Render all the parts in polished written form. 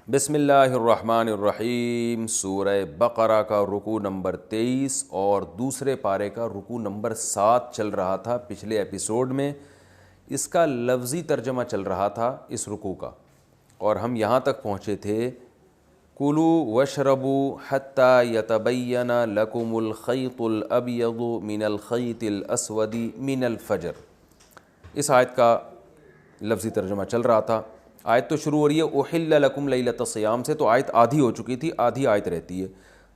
بسم اللہ الرحمن الرحیم۔ سورہ بقرہ کا رکوع نمبر 23 اور دوسرے پارے کا رکوع نمبر 7 چل رہا تھا پچھلے ایپیسوڈ میں۔ اس کا لفظی ترجمہ چل رہا تھا اس رکوع کا، اور ہم یہاں تک پہنچے تھے کُلُوا واشربوا حتی یتبین لکم الخیط الابیض من الخیط الاسود من الفجر۔ اس آیت کا لفظی ترجمہ چل رہا تھا۔ آیت تو شروع ہو رہی ہے احل لکم لیلۃ الصیام سے، تو آیت آدھی ہو چکی تھی، آدھی آیت رہتی ہے۔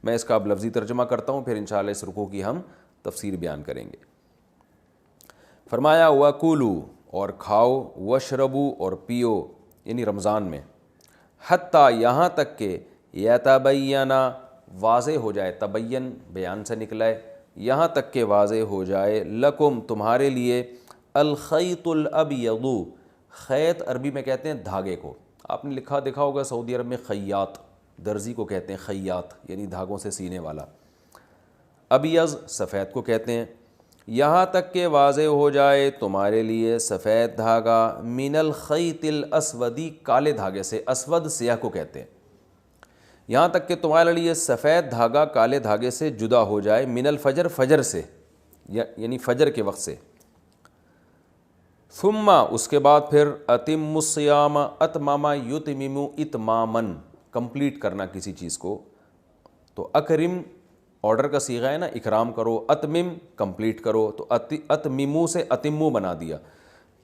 میں اس کا اب لفظی ترجمہ کرتا ہوں، پھر انشاءاللہ اس رکوع کی ہم تفسیر بیان کریں گے۔ فرمایا وَکُلُوا، اور کھاؤ، وَاشْرَبُوا، اور پیو، یعنی رمضان میں، حتیٰ یہاں تک کہ یتبین، واضح ہو جائے، تبین بیان سے نکلا ہے، یہاں تک کہ واضح ہو جائے، لکم تمہارے لیے، الخیط الابیض، خیط عربی میں کہتے ہیں دھاگے کو۔ آپ نے لکھا دیکھا ہوگا سعودی عرب میں خیاط، درزی کو کہتے ہیں خیاط، یعنی دھاگوں سے سینے والا۔ ابیض سفید کو کہتے ہیں۔ یہاں تک کہ واضح ہو جائے تمہارے لیے سفید دھاگا، من الخیط الاسودی، کالے دھاگے سے، اسود سیاہ کو کہتے ہیں۔ یہاں تک کہ تمہارے لیے سفید دھاگا کالے دھاگے سے جدا ہو جائے، من الفجر، فجر سے، یعنی فجر کے وقت سے۔ ثم، اس کے بعد پھر، اتم الصیام، اتمام یتمم اتمامن، کمپلیٹ کرنا کسی چیز کو، تو اکرم آرڈر کا صیغہ ہے نا، اکرام کرو، اتمم کمپلیٹ کرو، تو اتممو سے اتمو بنا دیا۔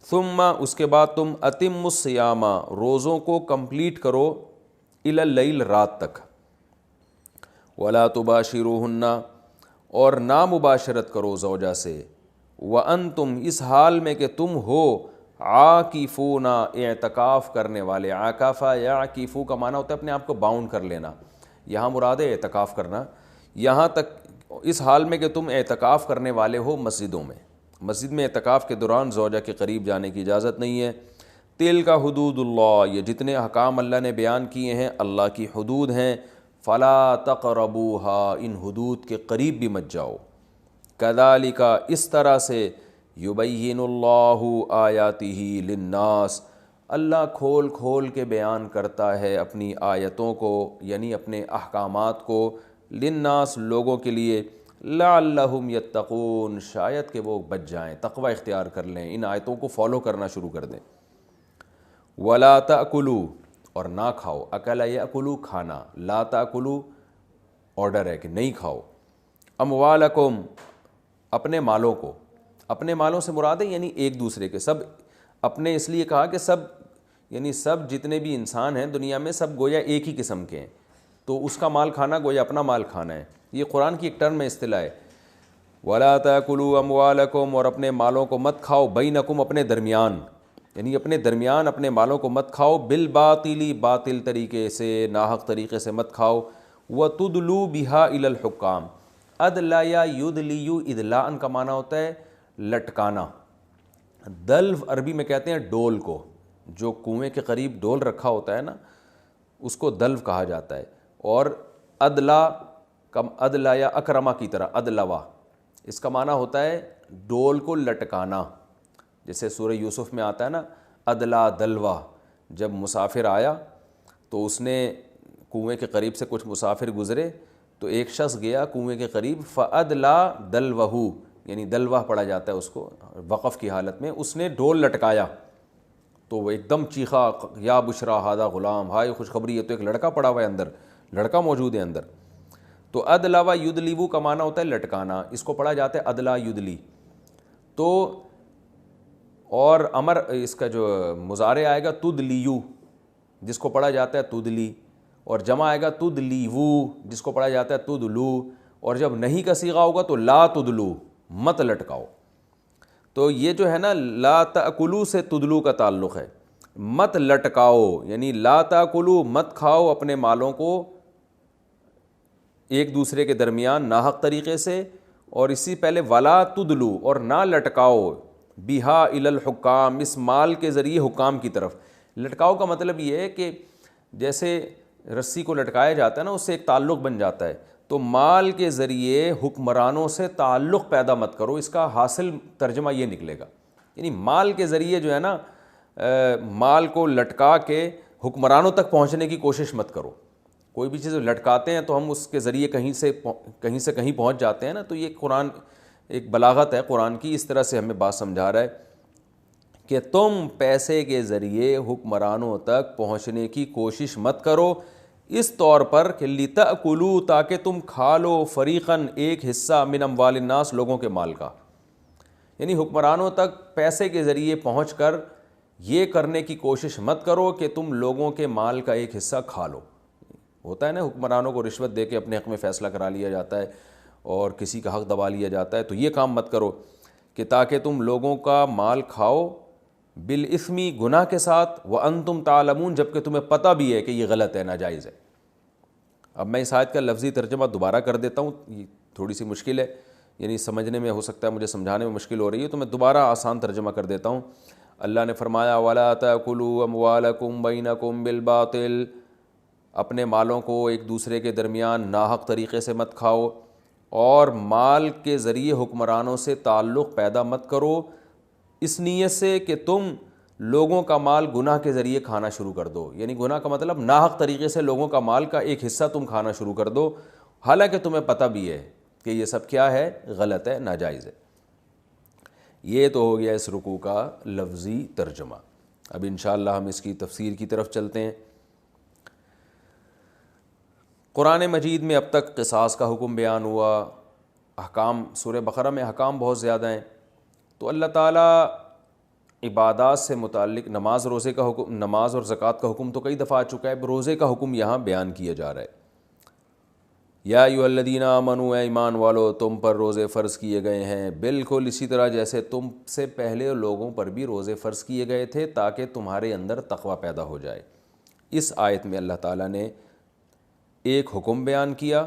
ثم، اس کے بعد تم اتم الصیام، روزوں کو کمپلیٹ کرو، الی اللیل، رات تک۔ ولا تباشروہن، اور نا مباشرت کرو زوجہ سے، وانتم، اس حال میں کہ تم ہو، عاکفون، اعتکاف کرنے والے۔ عاکفہ یا عاکفو کا معنی ہوتا ہے اپنے آپ کو باؤنڈ کر لینا، یہاں مراد ہے اعتکاف کرنا۔ یہاں تک، اس حال میں کہ تم اعتکاف کرنے والے ہو مسجدوں میں۔ مسجد میں اعتکاف کے دوران زوجہ کے قریب جانے کی اجازت نہیں ہے۔ تلک حدود اللہ، یہ جتنے احکام اللہ نے بیان کیے ہیں اللہ کی حدود ہیں۔ فلا تقربوها، ان حدود کے قریب بھی مت جاؤ۔ کذالک، اس طرح سے، یبین اللہ آیاتہ للناس، اللہ کھول کھول کے بیان کرتا ہے اپنی آیتوں کو، یعنی اپنے احکامات کو، للناس، لوگوں کے لیے، لعلہم یتقون، شاید کہ وہ بچ جائیں، تقوی اختیار کر لیں، ان آیتوں کو فالو کرنا شروع کر دیں۔ ولا تأکلوا، اور نہ کھاؤ، اکل یأکلوا، کھانا، لا تأکلوا آرڈر ہے کہ نہیں کھاؤ، اموالکم، اپنے مالوں کو۔ اپنے مالوں سے مراد ہے یعنی ایک دوسرے کے، سب اپنے، اس لیے کہا کہ سب، یعنی سب جتنے بھی انسان ہیں دنیا میں سب گویا ایک ہی قسم کے ہیں، تو اس کا مال کھانا گویا اپنا مال کھانا ہے۔ یہ قرآن کی ایک ٹرم میں اصطلاح ہے۔ وَلَا تَأْكُلُوا أَمْوَالَكُمْ، اور اپنے مالوں کو مت کھاؤ، بینکم، اپنے درمیان، یعنی اپنے درمیان اپنے مالوں کو مت کھاؤ، بالباطل، باطل طریقے سے، ناحق طریقے سے مت کھاؤ، وَتُدْلُوا بِهَا إِلَى الْحُكَّامِ، ادلا یا یدلیو، ادلاً کا معنی ہوتا ہے لٹکانا۔ دلو عربی میں کہتے ہیں ڈول کو، جو کنویں کے قریب ڈول رکھا ہوتا ہے نا، اس کو دلو کہا جاتا ہے۔ اور ادلا، کم ادلا یا اکرما کی طرح، ادلوا، اس کا معنی ہوتا ہے ڈول کو لٹکانا، جیسے سورہ یوسف میں آتا ہے نا، ادلا دلوا، جب مسافر آیا تو اس نے کنویں کے قریب سے کچھ مسافر گزرے، تو ایک شخص گیا کنویں کے قریب، فَأَدْلَا دَلْوَهُ، یعنی دلوہ پڑھا جاتا ہے اس کو وقف کی حالت میں، اس نے ڈول لٹکایا، تو وہ ایک دم چیخا، یا بشرا ھذا غلام، ہائے خوشخبری ہے، تو ایک لڑکا پڑا ہوا ہے اندر، لڑکا موجود ہے اندر۔ تو ادلا و یدلیو کا معنی ہوتا ہے لٹکانا، اس کو پڑھا جاتا ہے ادلا یدلی۔ تو اور امر، اس کا جو مضارع آئے گا تدلیو، جس کو پڑھا جاتا ہے تدلی، اور جمع آئے گا تدلیو، جس کو پڑھا جاتا ہے تدلو، اور جب نہیں کا صیغہ ہوگا تو لا تدلو، مت لٹکاؤ۔ تو یہ جو ہے نا، لا تأکلوا سے تدلو کا تعلق ہے، مت لٹکاؤ، یعنی لا تأکلوا، مت کھاؤ اپنے مالوں کو ایک دوسرے کے درمیان ناحق طریقے سے، اور اسی پہلے ولا تدلو، اور نہ لٹکاؤ، بہا الی الحکام، اس مال کے ذریعے حکام کی طرف۔ لٹکاؤ کا مطلب یہ ہے کہ جیسے رسی کو لٹکایا جاتا ہے نا، اس سے ایک تعلق بن جاتا ہے، تو مال کے ذریعے حکمرانوں سے تعلق پیدا مت کرو، اس کا حاصل ترجمہ یہ نکلے گا، یعنی مال کے ذریعے جو ہے نا، مال کو لٹکا کے حکمرانوں تک پہنچنے کی کوشش مت کرو. کوئی بھی چیز لٹکاتے ہیں تو ہم اس کے ذریعے کہیں سے کہیں پہنچ جاتے ہیں نا. تو یہ قرآن ایک بلاغت ہے قرآن کی, اس طرح سے ہمیں بات سمجھا رہا ہے کہ تم پیسے کے ذریعے حکمرانوں تک پہنچنے کی کوشش مت کرو, اس طور پر کہ لِتَأْكُلُوا, تاکہ تم کھا لو, فریقاً, ایک حصہ, من اموال الناس, لوگوں کے مال کا. یعنی حکمرانوں تک پیسے کے ذریعے پہنچ کر یہ کرنے کی کوشش مت کرو کہ تم لوگوں کے مال کا ایک حصہ کھا لو. ہوتا ہے نا حکمرانوں کو رشوت دے کے اپنے حق میں فیصلہ کرا لیا جاتا ہے اور کسی کا حق دبا لیا جاتا ہے. تو یہ کام مت کرو کہ تاکہ تم لوگوں کا مال کھاؤ بالاسمی, گناہ کے ساتھ, وانتم تعلمون, جبکہ تمہیں پتہ بھی ہے کہ یہ غلط ہے, ناجائز ہے. اب میں اس آیت کا لفظی ترجمہ دوبارہ کر دیتا ہوں, یہ تھوڑی سی مشکل ہے, یعنی سمجھنے میں ہو سکتا ہے مجھے سمجھانے میں مشکل ہو رہی ہے, تو میں دوبارہ آسان ترجمہ کر دیتا ہوں. اللہ نے فرمایا وَلَا تَأْكُلُوا أَمْوَالَكُمْ بَيْنَكُمْ بِالْبَاطِلِ, اپنے مالوں کو ایک دوسرے کے درمیان ناحق طریقے سے مت کھاؤ, اور مال کے ذریعے حکمرانوں سے تعلق پیدا مت کرو اس نیت سے کہ تم لوگوں کا مال گناہ کے ذریعے کھانا شروع کر دو. یعنی گناہ کا مطلب ناحق طریقے سے لوگوں کا مال کا ایک حصہ تم کھانا شروع کر دو, حالانکہ تمہیں پتہ بھی ہے کہ یہ سب کیا ہے, غلط ہے, ناجائز ہے. یہ تو ہو گیا اس رکوع کا لفظی ترجمہ. اب انشاءاللہ ہم اس کی تفسیر کی طرف چلتے ہیں. قرآن مجید میں اب تک قصاص کا حکم بیان ہوا, احکام, سورہ بقرہ میں احکام بہت زیادہ ہیں. تو اللہ تعالیٰ عبادات سے متعلق نماز, روزے کا حکم, نماز اور زکوٰۃ کا حکم تو کئی دفعہ آ چکا ہے, روزے کا حکم یہاں بیان کیا جا رہا ہے. یا ایھا الذین آمنوا, اے ایمان والو, تم پر روزے فرض کیے گئے ہیں, بالکل اسی طرح جیسے تم سے پہلے لوگوں پر بھی روزے فرض کیے گئے تھے, تاکہ تمہارے اندر تقوی پیدا ہو جائے. اس آیت میں اللہ تعالیٰ نے ایک حکم بیان کیا,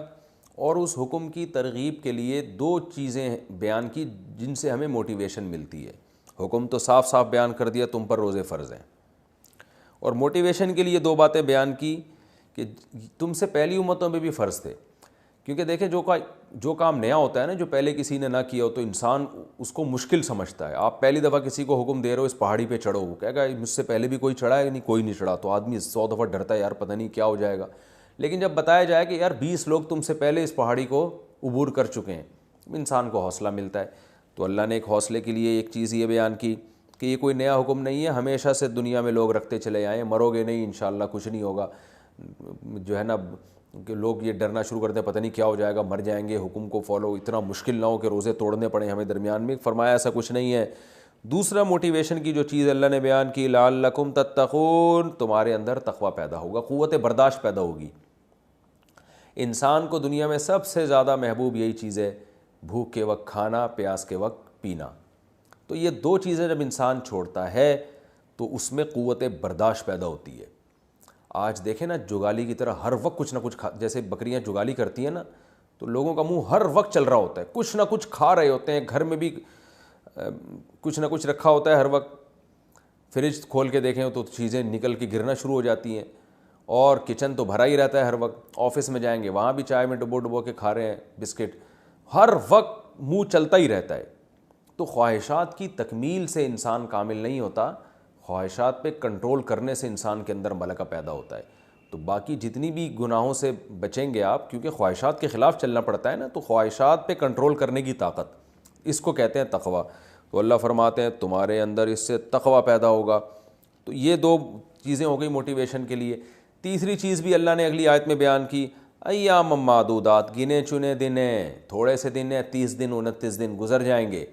اور اس حکم کی ترغیب کے لیے دو چیزیں بیان کی جن سے ہمیں موٹیویشن ملتی ہے. حکم تو صاف صاف بیان کر دیا تم پر روزے فرض ہیں, اور موٹیویشن کے لیے دو باتیں بیان کی کہ تم سے پہلی امتوں میں بھی فرض تھے. کیونکہ دیکھیں جو کام نیا ہوتا ہے نا, جو پہلے کسی نے نہ کیا ہو, تو انسان اس کو مشکل سمجھتا ہے. آپ پہلی دفعہ کسی کو حکم دے رہے ہو اس پہاڑی پہ چڑھو, وہ کہے گا مجھ سے پہلے بھی کوئی چڑھا ہے, نہیں کوئی نہیں چڑھا, تو آدمی 100 دفعہ ڈرتا ہے, یار پتہ نہیں کیا ہو جائے گا. لیکن جب بتایا جائے کہ یار 20 لوگ تم سے پہلے اس پہاڑی کو عبور کر چکے ہیں, انسان کو حوصلہ ملتا ہے. تو اللہ نے ایک حوصلے کے لیے ایک چیز یہ بیان کی کہ یہ کوئی نیا حکم نہیں ہے, ہمیشہ سے دنیا میں لوگ رکھتے چلے آئے ہیں, مرو گے نہیں انشاءاللہ, کچھ نہیں ہوگا. جو ہے نا کہ لوگ یہ ڈرنا شروع کرتے ہیں پتہ نہیں کیا ہو جائے گا, مر جائیں گے, حکم کو فالو اتنا مشکل نہ ہو کہ روزے توڑنے پڑیں ہمیں درمیان میں. فرمایا ایسا کچھ نہیں ہے. دوسرا موٹیویشن کی جو چیز اللہ نے بیان کی, لعلکم تتقون, تمہارے اندر تقوی پیدا ہوگا, قوت برداشت پیدا ہوگی. انسان کو دنیا میں سب سے زیادہ محبوب یہی چیز ہے, بھوک کے وقت کھانا, پیاس کے وقت پینا. تو یہ دو چیزیں جب انسان چھوڑتا ہے تو اس میں قوت برداشت پیدا ہوتی ہے. آج دیکھیں نا جگالی کی طرح ہر وقت کچھ نہ کچھ جیسے بکریاں جگالی کرتی ہیں نا, تو لوگوں کا منہ ہر وقت چل رہا ہوتا ہے, کچھ نہ کچھ کھا رہے ہوتے ہیں, گھر میں بھی کچھ نہ کچھ رکھا ہوتا ہے ہر وقت. فریج کھول کے دیکھیں تو چیزیں نکل کے گرنا شروع ہو جاتی ہیں, اور کچن تو بھرا ہی رہتا ہے ہر وقت. آفس میں جائیں گے وہاں بھی چائے میں ڈبو کے کھا رہے ہیں بسکٹ, ہر وقت منہ چلتا ہی رہتا ہے. تو خواہشات کی تکمیل سے انسان کامل نہیں ہوتا, خواہشات پہ کنٹرول کرنے سے انسان کے اندر ملکہ پیدا ہوتا ہے. تو باقی جتنی بھی گناہوں سے بچیں گے آپ, کیونکہ خواہشات کے خلاف چلنا پڑتا ہے نا, تو خواہشات پہ کنٹرول کرنے کی طاقت, اس کو کہتے ہیں تقوی. تو اللہ فرماتے ہیں تمہارے اندر اس سے تقوی پیدا ہوگا. تو یہ دو چیزیں ہو گئی موٹیویشن کے لیے. تیسری چیز بھی اللہ نے اگلی آیت میں بیان کی, ایام معدودات, گنے چنے دن ہیں, تھوڑے سے دن ہیں, 30 دن 29 دن گزر جائیں گے.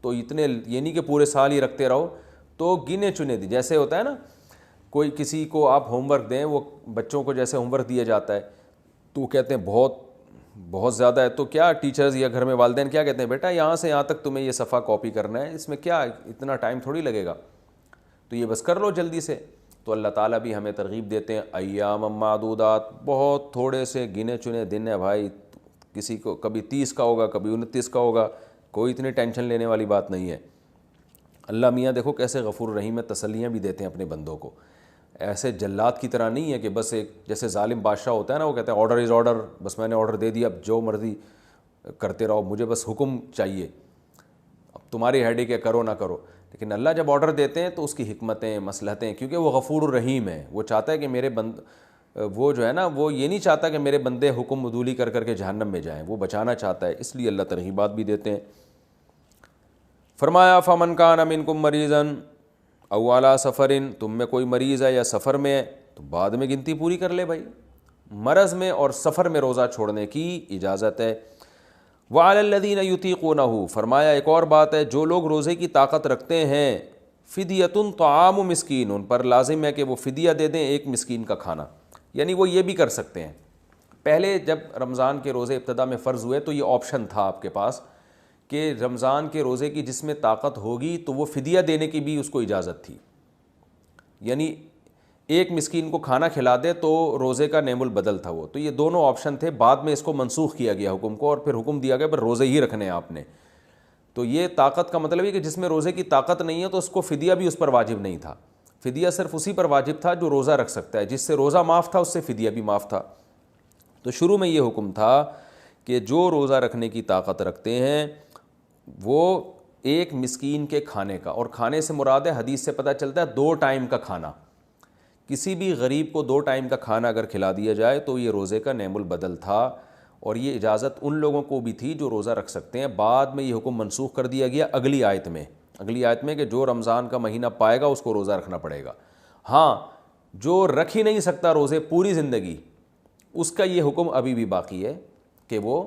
تو اتنے یہ نہیں کہ پورے سال ہی رکھتے رہو, تو گنے چنے دن. جیسے ہوتا ہے نا کوئی کسی کو آپ ہوم ورک دیں, وہ بچوں کو جیسے ہوم ورک دیا جاتا ہے تو وہ کہتے ہیں بہت زیادہ ہے, تو کیا ٹیچرز یا گھر میں والدین کیا کہتے ہیں, بیٹا یہاں سے یہاں تک تمہیں یہ صفحہ کاپی کرنا ہے, اس میں کیا اتنا ٹائم تھوڑی لگے گا, تو یہ بس کر لو جلدی سے. تو اللہ تعالیٰ بھی ہمیں ترغیب دیتے ہیں, ایام معدودات, بہت تھوڑے سے گنے چنے دن ہے بھائی, کسی کو کبھی 30 کا ہوگا, کبھی 29 کا ہوگا, کوئی اتنی ٹینشن لینے والی بات نہیں ہے. اللہ میاں دیکھو کیسے غفور رحیم ہے, تسلیاں بھی دیتے ہیں اپنے بندوں کو. ایسے جلات کی طرح نہیں ہے کہ بس ایک جیسے ظالم بادشاہ ہوتا ہے نا, وہ کہتے ہیں آرڈر از آرڈر, بس میں نے آرڈر دے دیا, اب جو مرضی کرتے رہو, مجھے بس حکم چاہیے, اب تمہاری ہیڈیک ہے, کرو نہ کرو. لیکن اللہ جب آرڈر دیتے ہیں تو اس کی حکمتیں مصلحتیں، کیونکہ وہ غفور الرحیم ہے، وہ چاہتا ہے کہ میرے وہ جو ہے نا وہ یہ نہیں چاہتا کہ میرے بندے حکم عدولی کر کر کے جہنم میں جائیں، وہ بچانا چاہتا ہے، اس لیے اللہ ترغیبات بھی دیتے ہیں۔ فرمایا فمن کان منکم مریضا او علی سفر، تم میں کوئی مریض ہے یا سفر میں ہے تو بعد میں گنتی پوری کر لے بھائی، مرض میں اور سفر میں روزہ چھوڑنے کی اجازت ہے۔ وعلی الذین یطیقونہ، فرمایا ایک اور بات ہے، جو لوگ روزے کی طاقت رکھتے ہیں، فدیۃ طعام مسکین، ان پر لازم ہے کہ وہ فدیہ دے دیں ایک مسکین کا کھانا، یعنی وہ یہ بھی کر سکتے ہیں۔ پہلے جب رمضان کے روزے ابتدا میں فرض ہوئے تو یہ آپشن تھا آپ کے پاس کہ رمضان کے روزے کی جس میں طاقت ہوگی تو وہ فدیہ دینے کی بھی اس کو اجازت تھی، یعنی ایک مسکین کو کھانا کھلا دے تو روزے کا نعم البدل تھا وہ، تو یہ دونوں آپشن تھے، بعد میں اس کو منسوخ کیا گیا حکم کو، اور پھر حکم دیا گیا پر روزے ہی رکھنے ہیں آپ نے۔ تو یہ طاقت کا مطلب ہے کہ جس میں روزے کی طاقت نہیں ہے تو اس کو فدیہ بھی اس پر واجب نہیں تھا، فدیہ صرف اسی پر واجب تھا جو روزہ رکھ سکتا ہے، جس سے روزہ معاف تھا اس سے فدیہ بھی معاف تھا۔ تو شروع میں یہ حکم تھا کہ جو روزہ رکھنے کی طاقت رکھتے ہیں وہ ایک مسکین کے کھانے کا، اور کھانے سے مراد ہے، حدیث سے پتہ چلتا ہے 2 ٹائم کا کھانا، کسی بھی غریب کو 2 ٹائم کا کھانا اگر کھلا دیا جائے تو یہ روزے کا نعم البدل تھا، اور یہ اجازت ان لوگوں کو بھی تھی جو روزہ رکھ سکتے ہیں۔ بعد میں یہ حکم منسوخ کر دیا گیا اگلی آیت میں کہ جو رمضان کا مہینہ پائے گا اس کو روزہ رکھنا پڑے گا۔ ہاں، جو رکھ ہی نہیں سکتا روزے پوری زندگی، اس کا یہ حکم ابھی بھی باقی ہے کہ وہ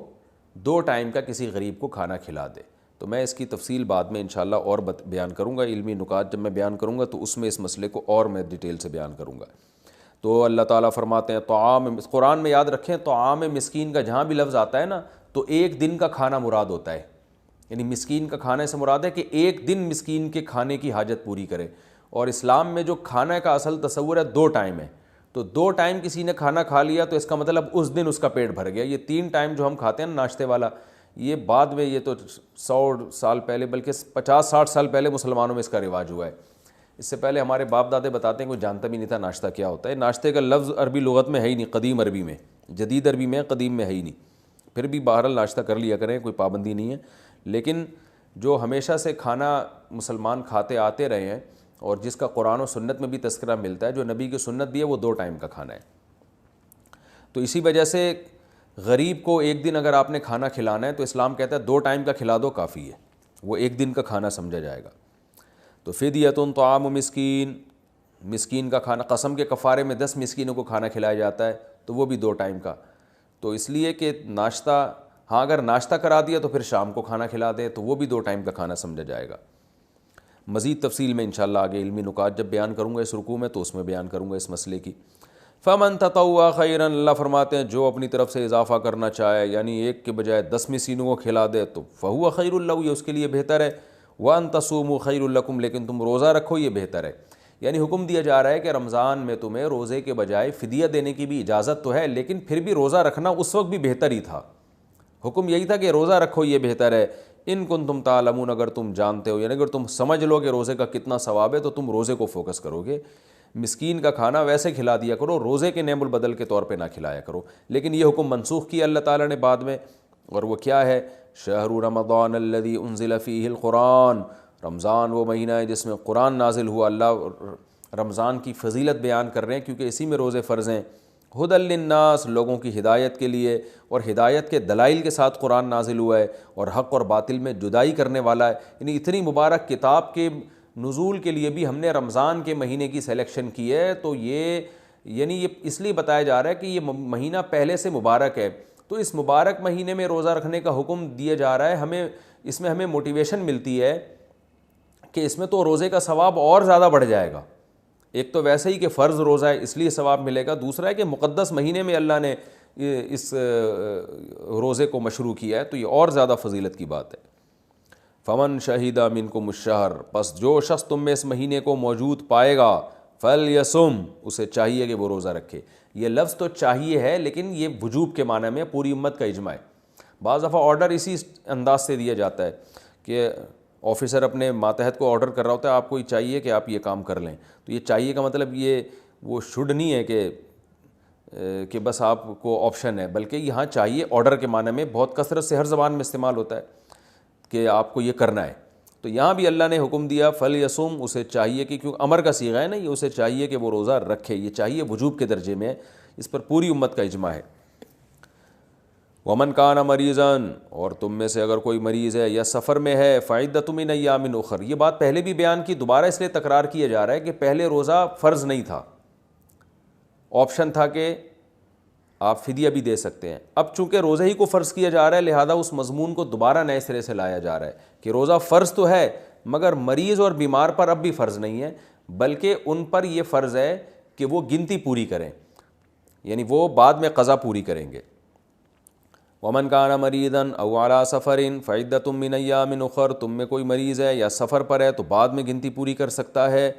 2 ٹائم کا کسی غریب کو کھانا کھلا دے۔ تو میں اس کی تفصیل بعد میں انشاءاللہ اور بیان کروں گا، علمی نکات جب میں بیان کروں گا تو اس میں اس مسئلے کو اور میں ڈیٹیل سے بیان کروں گا۔ تو اللہ تعالیٰ فرماتے ہیں طعام، قرآن میں یاد رکھیں طعام مسکین کا جہاں بھی لفظ آتا ہے نا تو ایک دن کا کھانا مراد ہوتا ہے، یعنی مسکین کا کھانے سے مراد ہے کہ ایک دن مسکین کے کھانے کی حاجت پوری کرے۔ اور اسلام میں جو کھانا کا اصل تصور ہے 2 ٹائم ہے، تو 2 ٹائم کسی نے کھانا کھا لیا تو اس کا مطلب اس دن اس کا پیٹ بھر گیا۔ یہ 3 ٹائم جو ہم کھاتے ہیں نا ناشتے والا، یہ بعد میں، یہ تو 100 سال پہلے بلکہ 50-60 سال پہلے مسلمانوں میں اس کا رواج ہوا ہے۔ اس سے پہلے ہمارے باپ دادے بتاتے ہیں کوئی جانتا بھی نہیں تھا ناشتہ کیا ہوتا ہے۔ ناشتے کا لفظ عربی لغت میں ہے ہی نہیں، قدیم عربی میں، جدید عربی میں، قدیم میں ہے ہی نہیں۔ پھر بھی بہرحال ناشتہ کر لیا کریں، کوئی پابندی نہیں ہے، لیکن جو ہمیشہ سے کھانا مسلمان کھاتے آتے رہے ہیں اور جس کا قرآن و سنت میں بھی تذکرہ ملتا ہے، جو نبی کی سنت بھی ہے، وہ 2 ٹائم کا کھانا ہے۔ تو اسی وجہ سے غریب کو ایک دن اگر آپ نے کھانا کھلانا ہے تو اسلام کہتا ہے 2 ٹائم کا کھلا دو کافی ہے، وہ ایک دن کا کھانا سمجھا جائے گا۔ تو فدیۃ طعام مسکین، مسکین کا کھانا، قسم کے کفارے میں 10 مسکینوں کو کھانا کھلایا جاتا ہے تو وہ بھی 2 ٹائم کا، تو اس لیے کہ ناشتہ، ہاں اگر ناشتہ کرا دیا تو پھر شام کو کھانا کھلا دے تو وہ بھی 2 ٹائم کا کھانا سمجھا جائے گا۔ مزید تفصیل میں انشاءاللہ آگے علمی نکات جب بیان کروں گا اس رکوع میں تو اس میں بیان کروں گا اس مسئلے کی۔ فمن تطوع خیرا، اللہ فرماتے ہیں جو اپنی طرف سے اضافہ کرنا چاہے، یعنی ایک کے بجائے 10 مسکینوں کو کھلا دے تو فہو خیر لہ، یہ اس کے لیے بہتر ہے۔ وان تصوموا خیر لکم، لیکن تم روزہ رکھو یہ بہتر ہے۔ یعنی حکم دیا جا رہا ہے کہ رمضان میں تمہیں روزے کے بجائے فدیہ دینے کی بھی اجازت تو ہے، لیکن پھر بھی روزہ رکھنا اس وقت بھی بہتر ہی تھا۔ حکم یہی تھا کہ روزہ رکھو یہ بہتر ہے۔ ان کنتم تعلمون، اگر تم جانتے ہو، یعنی اگر تم سمجھ لو کہ روزے کا کتنا ثواب ہے تو تم روزے کو فوکس کرو گے۔ مسکین کا کھانا ویسے کھلا دیا کرو، روزے کے نعم البدل کے طور پہ نہ کھلایا کرو۔ لیکن یہ حکم منسوخ کیا اللہ تعالیٰ نے بعد میں، اور وہ کیا ہے؟ شہر رمضان الذی انزل فیہ القرآن، رمضان وہ مہینہ ہے جس میں قرآن نازل ہوا۔ اللہ رمضان کی فضیلت بیان کر رہے ہیں کیونکہ اسی میں روزے فرض ہیں۔ ہدی للناس، لوگوں کی ہدایت کے لیے، اور ہدایت کے دلائل کے ساتھ قرآن نازل ہوا ہے، اور حق اور باطل میں جدائی کرنے والا ہے۔ یعنی اتنی مبارک کتاب کے نزول کے لیے بھی ہم نے رمضان کے مہینے کی سلیکشن کی ہے، تو یہ یعنی یہ اس لیے بتایا جا رہا ہے کہ یہ مہینہ پہلے سے مبارک ہے، تو اس مبارک مہینے میں روزہ رکھنے کا حکم دیا جا رہا ہے۔ ہمیں اس میں ہمیں موٹیویشن ملتی ہے کہ اس میں تو روزے کا ثواب اور زیادہ بڑھ جائے گا۔ ایک تو ویسے ہی کہ فرض روزہ ہے اس لیے ثواب ملے گا، دوسرا ہے کہ مقدس مہینے میں اللہ نے اس روزے کو مشروع کیا ہے تو یہ اور زیادہ فضیلت کی بات ہے۔ فمن شہید منکم الشہر، پس جو شخص تم میں اس مہینے کو موجود پائے گا، فلیصم، اسے چاہیے کہ وہ روزہ رکھے۔ یہ لفظ تو چاہیے ہے لیکن یہ وجوب کے معنی میں، پوری امت کا اجماع ہے۔ بعض دفعہ آرڈر اسی انداز سے دیا جاتا ہے کہ آفیسر اپنے ماتحت کو آرڈر کر رہا ہوتا ہے آپ کو یہ چاہیے کہ آپ یہ کام کر لیں، تو یہ چاہیے کا مطلب یہ وہ شوڈ نہیں ہے کہ بس آپ کو آپشن ہے، بلکہ یہاں چاہیے آرڈر کے معنی میں بہت کثرت سے ہر زبان میں استعمال ہوتا ہے کہ آپ کو یہ کرنا ہے۔ تو یہاں بھی اللہ نے حکم دیا فلیصم، اسے چاہیے کہ کیونکہ امر کا صیغہ ہے نا یہ، اسے چاہیے کہ وہ روزہ رکھے، یہ چاہیے وجوب کے درجے میں ہے، اس پر پوری امت کا اجماع ہے۔ ومن کان مریضا، اور تم میں سے اگر کوئی مریض ہے یا سفر میں ہے، فعدۃ من ایام اخر، یہ بات پہلے بھی بیان کی، دوبارہ اس لیے تکرار کیا جا رہا ہے کہ پہلے روزہ فرض نہیں تھا، آپشن تھا کہ آپ فدیہ بھی دے سکتے ہیں، اب چونکہ روزہ ہی کو فرض کیا جا رہا ہے لہذا اس مضمون کو دوبارہ نئے سرے سے لایا جا رہا ہے کہ روزہ فرض تو ہے مگر مریض اور بیمار پر اب بھی فرض نہیں ہے، بلکہ ان پر یہ فرض ہے کہ وہ گنتی پوری کریں، یعنی وہ بعد میں قضا پوری کریں گے۔ ومن کان مریضا او علی سفر فعدۃ من ایام اخر، تم میں کوئی مریض ہے یا سفر پر ہے تو بعد میں گنتی پوری کر سکتا ہے۔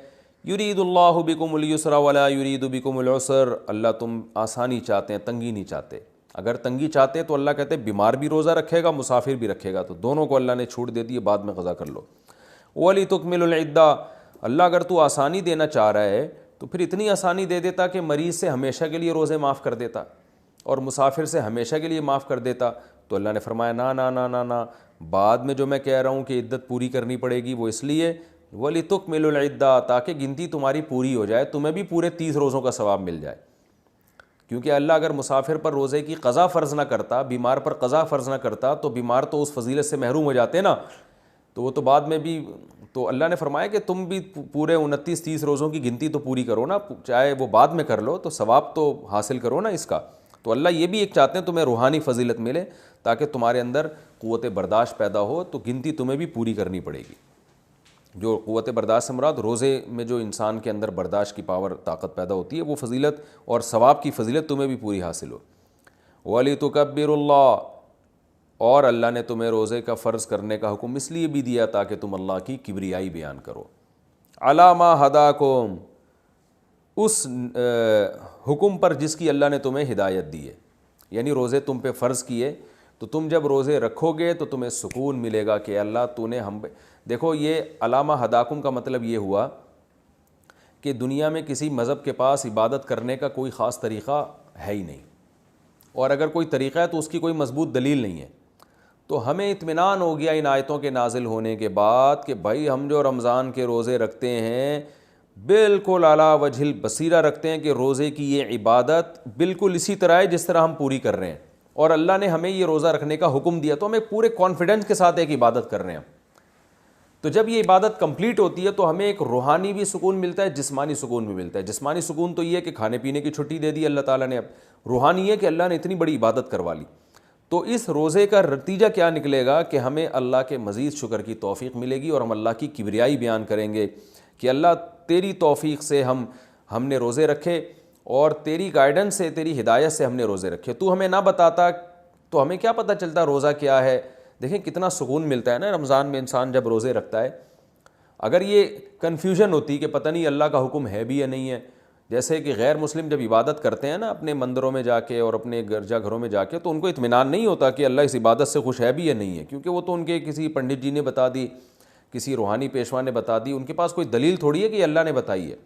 یرید اللہ بکم الیسر ولا یرید بکم العسر، اللہ تم آسانی چاہتے ہیں، تنگی نہیں چاہتے، اگر تنگی چاہتے تو اللہ کہتے ہیں بیمار بھی روزہ رکھے گا مسافر بھی رکھے گا، تو دونوں کو اللہ نے چھوٹ دے دی، بعد میں قضا کر لو۔ وَلِتُكْمِلُ الْعِدَّةَ، اللہ اگر تو آسانی دینا چاہ رہا ہے تو پھر اتنی آسانی دے دیتا کہ مریض سے ہمیشہ کے لیے روزے معاف کر دیتا اور مسافر سے ہمیشہ کے لیے معاف کر دیتا، تو اللہ نے فرمایا نا نا نا نا نا، بعد میں جو میں کہہ رہا ہوں کہ عدت پوری کرنی پڑے گی وہ اس لیے وَلِتُكْمِلُ الْعِدَّةَ، تاکہ گنتی تمہاری پوری ہو جائے، تمہیں بھی پورے 30 روزوں کا ثواب مل جائے، کیونکہ اللہ اگر مسافر پر روزے کی قضا فرض نہ کرتا، بیمار پر قضا فرض نہ کرتا تو بیمار تو اس فضیلت سے محروم ہو جاتے نا، تو وہ تو بعد میں بھی، تو اللہ نے فرمایا کہ تم بھی پورے 29-30 روزوں کی گنتی تو پوری کرو نا، چاہے وہ بعد میں کر لو تو ثواب تو حاصل کرو نا اس کا۔ تو اللہ یہ بھی ایک چاہتے ہیں تمہیں روحانی فضیلت ملے تاکہ تمہارے اندر قوت برداشت پیدا ہو، تو گنتی تمہیں بھی پوری کرنی پڑے گی۔ جو قوت برداشت سے مراد روزے میں جو انسان کے اندر برداشت کی پاور طاقت پیدا ہوتی ہے وہ فضیلت اور ثواب کی فضیلت تمہیں بھی پوری حاصل ہو۔ وَلِتُكَبِّرُوا اللَّهَ، اور اللہ نے تمہیں روزے کا فرض کرنے کا حکم اس لیے بھی دیا تاکہ تم اللہ کی کبریائی بیان کرو۔ عَلَىٰ مَا هَدَاكُمْ، اس حکم پر جس کی اللہ نے تمہیں ہدایت دی ہے، یعنی روزے تم پہ فرض کیے تو تم جب روزے رکھو گے تو تمہیں سکون ملے گا کہ اللہ تو نے ہم، دیکھو یہ علامہ ہداکم کا مطلب یہ ہوا کہ دنیا میں کسی مذہب کے پاس عبادت کرنے کا کوئی خاص طریقہ ہے ہی نہیں، اور اگر کوئی طریقہ ہے تو اس کی کوئی مضبوط دلیل نہیں ہے، تو ہمیں اطمینان ہو گیا ان آیتوں کے نازل ہونے کے بعد کہ بھائی ہم جو رمضان کے روزے رکھتے ہیں بالکل اعلیٰ وجہ البصیرہ رکھتے ہیں کہ روزے کی یہ عبادت بالکل اسی طرح ہے جس طرح ہم پوری کر رہے ہیں، اور اللہ نے ہمیں یہ روزہ رکھنے کا حکم دیا تو ہمیں پورے کانفیڈنس کے ساتھ ایک عبادت کر رہے ہیں۔ تو جب یہ عبادت کمپلیٹ ہوتی ہے تو ہمیں ایک روحانی بھی سکون ملتا ہے، جسمانی سکون بھی ملتا ہے۔ جسمانی سکون تو یہ ہے کہ کھانے پینے کی چھٹی دے دی اللہ تعالیٰ نے، اب روحانی ہے کہ اللہ نے اتنی بڑی عبادت کروا لی۔ تو اس روزے کا نتیجہ کیا نکلے گا کہ ہمیں اللہ کے مزید شکر کی توفیق ملے گی اور ہم اللہ کی کبریائی بیان کریں گے کہ اللہ تیری توفیق سے ہم نے روزے رکھے، اور تیری گائیڈنس سے، تیری ہدایت سے ہم نے روزے رکھے، تو ہمیں نہ بتاتا تو ہمیں کیا پتہ چلتا روزہ کیا ہے۔ دیکھیں کتنا سکون ملتا ہے نا رمضان میں انسان جب روزے رکھتا ہے۔ اگر یہ کنفیوژن ہوتی کہ پتہ نہیں اللہ کا حکم ہے بھی یا نہیں ہے، جیسے کہ غیر مسلم جب عبادت کرتے ہیں نا اپنے مندروں میں جا کے اور اپنے گرجا گھروں میں جا کے، تو ان کو اطمینان نہیں ہوتا کہ اللہ اس عبادت سے خوش ہے بھی یا نہیں ہے، کیونکہ وہ تو ان کے کسی پنڈت جی نے بتا دی، کسی روحانی پیشوا نے بتا دی، ان کے پاس کوئی دلیل تھوڑی ہے کہ اللہ نے بتائی ہے۔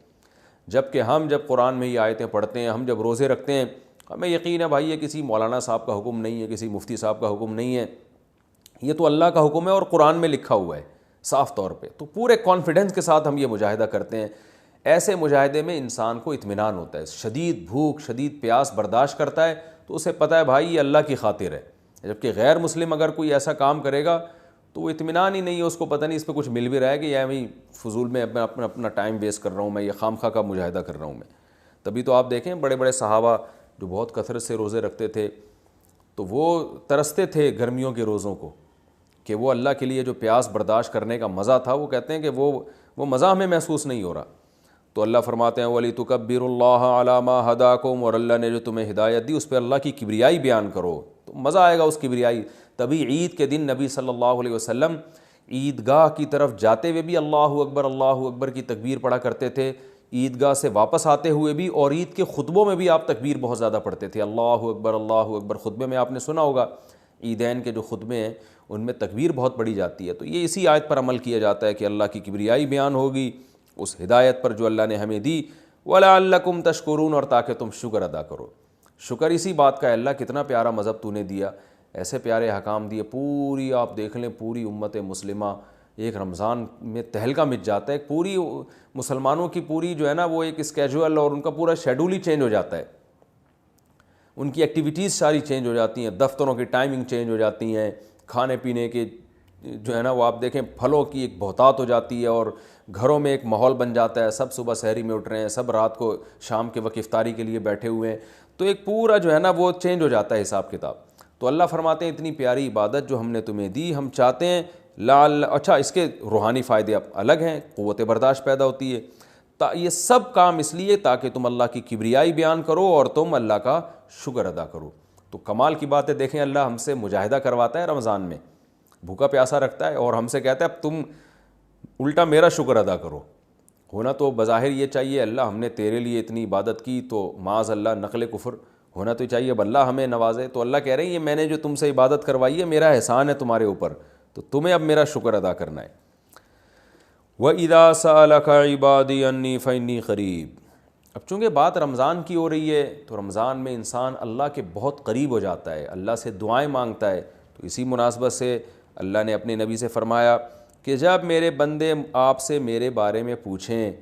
جبکہ ہم جب قرآن میں یہ آیتیں پڑھتے ہیں، ہم جب روزے رکھتے ہیں، ہمیں یقین ہے بھائی یہ کسی مولانا صاحب کا حکم نہیں ہے، کسی مفتی صاحب کا حکم نہیں ہے، یہ تو اللہ کا حکم ہے اور قرآن میں لکھا ہوا ہے صاف طور پہ، تو پورے کانفیڈنس کے ساتھ ہم یہ مجاہدہ کرتے ہیں۔ ایسے مجاہدے میں انسان کو اطمینان ہوتا ہے، شدید بھوک شدید پیاس برداشت کرتا ہے تو اسے پتہ ہے بھائی یہ اللہ کی خاطر ہے۔ جبکہ غیر مسلم اگر کوئی ایسا کام کرے گا تو وہ اطمینان ہی نہیں ہے، اس کو پتہ نہیں اس پہ کچھ مل بھی رہا ہے کہ یا میں فضول میں اپنا ٹائم ویسٹ کر رہا ہوں، میں یہ خام خواہ کا مجاہدہ کر رہا ہوں میں۔ تبھی تو آپ دیکھیں بڑے بڑے صحابہ جو بہت کثرت سے روزے رکھتے تھے تو وہ ترستے تھے گرمیوں کے روزوں کو کہ وہ اللہ کے لیے جو پیاس برداشت کرنے کا مزہ تھا، وہ کہتے ہیں کہ وہ مزہ ہمیں محسوس نہیں ہو رہا۔ تو اللہ فرماتے ہیں وَلِتُكَبِّرُوا اللَّهَ عَلَىٰ مَا هَدَاكُمْ، اور اللہ نے جو تمہیں ہدایت دی اس پہ اللہ کی کبریائی بیان کرو، تو مزہ آئے گا اس کبریائی۔ تبھی عید کے دن نبی صلی اللہ علیہ وسلم عیدگاہ کی طرف جاتے ہوئے بھی اللہ اکبر کی تکبیر پڑھا کرتے تھے، عیدگاہ سے واپس آتے ہوئے بھی، اور عید کے خطبوں میں بھی آپ تکبیر بہت زیادہ پڑھتے تھے، اللہ اکبر۔ خطبے میں آپ نے سنا ہوگا عیدین کے جو خطبے ہیں ان میں تکبیر بہت پڑھی جاتی ہے، تو یہ اسی آیت پر عمل کیا جاتا ہے کہ اللہ کی کبریائی بیان ہوگی اس ہدایت پر جو اللہ نے ہمیں دی، وَلَعَلَّكُمْ تَشْكُرُونَ، اور تاکہ تم شکر ادا کرو۔ شکر اسی بات کا ہے، اللہ کتنا پیارا مذہب تو نے دیا، ایسے پیارے احکام دیے، پوری آپ دیکھ لیں پوری امت مسلمہ ایک رمضان میں تہلکہ مچ جاتا ہے، پوری مسلمانوں کی پوری جو ہے نا وہ ایک اسکیجول اور ان کا پورا شیڈول ہی چینج ہو جاتا ہے، ان کی ایکٹیویٹیز ساری چینج ہو جاتی ہیں، دفتروں کی ٹائمنگ چینج ہو جاتی ہیں، کھانے پینے کے جو ہے نا وہ آپ دیکھیں پھلوں کی ایک بہتات ہو جاتی ہے، اور گھروں میں ایک ماحول بن جاتا ہے، سب صبح سحری میں اٹھ رہے ہیں، سب رات کو شام کے وقت افطاری کے لیے بیٹھے ہوئے ہیں، تو ایک پورا جو ہے نا وہ چینج ہو جاتا ہے حساب کتاب۔ تو اللہ فرماتے ہیں اتنی پیاری عبادت جو ہم نے تمہیں دی، ہم چاہتے ہیں اچھا اس کے روحانی فائدے اب الگ ہیں، قوت برداشت پیدا ہوتی ہے، یہ سب کام اس لیے تاکہ تم اللہ کی کبریائی بیان کرو اور تم اللہ کا شکر ادا کرو۔ تو کمال کی بات ہے، دیکھیں اللہ ہم سے مجاہدہ کرواتا ہے رمضان میں، بھوکا پیاسا رکھتا ہے اور ہم سے کہتا ہے اب تم الٹا میرا شکر ادا کرو۔ ہونا تو بظاہر یہ چاہیے اللہ ہم نے تیرے لیے اتنی عبادت کی تو معاذ اللہ نقل کفر ہونا تو چاہیے، اب اللہ ہمیں نوازے، تو اللہ کہہ رہے ہیں یہ میں نے جو تم سے عبادت کروائی ہے میرا احسان ہے تمہارے اوپر، تو تمہیں اب میرا شکر ادا کرنا ہے۔ وَإِذَا سَأَلَكَ عِبَادِي عَنِّي فَإِنِّي قَرِيبٌ۔ اب چونکہ بات رمضان کی ہو رہی ہے تو رمضان میں انسان اللہ کے بہت قریب ہو جاتا ہے، اللہ سے دعائیں مانگتا ہے، تو اسی مناسبت سے اللہ نے اپنے نبی سے فرمایا کہ جب میرے بندے آپ سے میرے بارے میں پوچھیں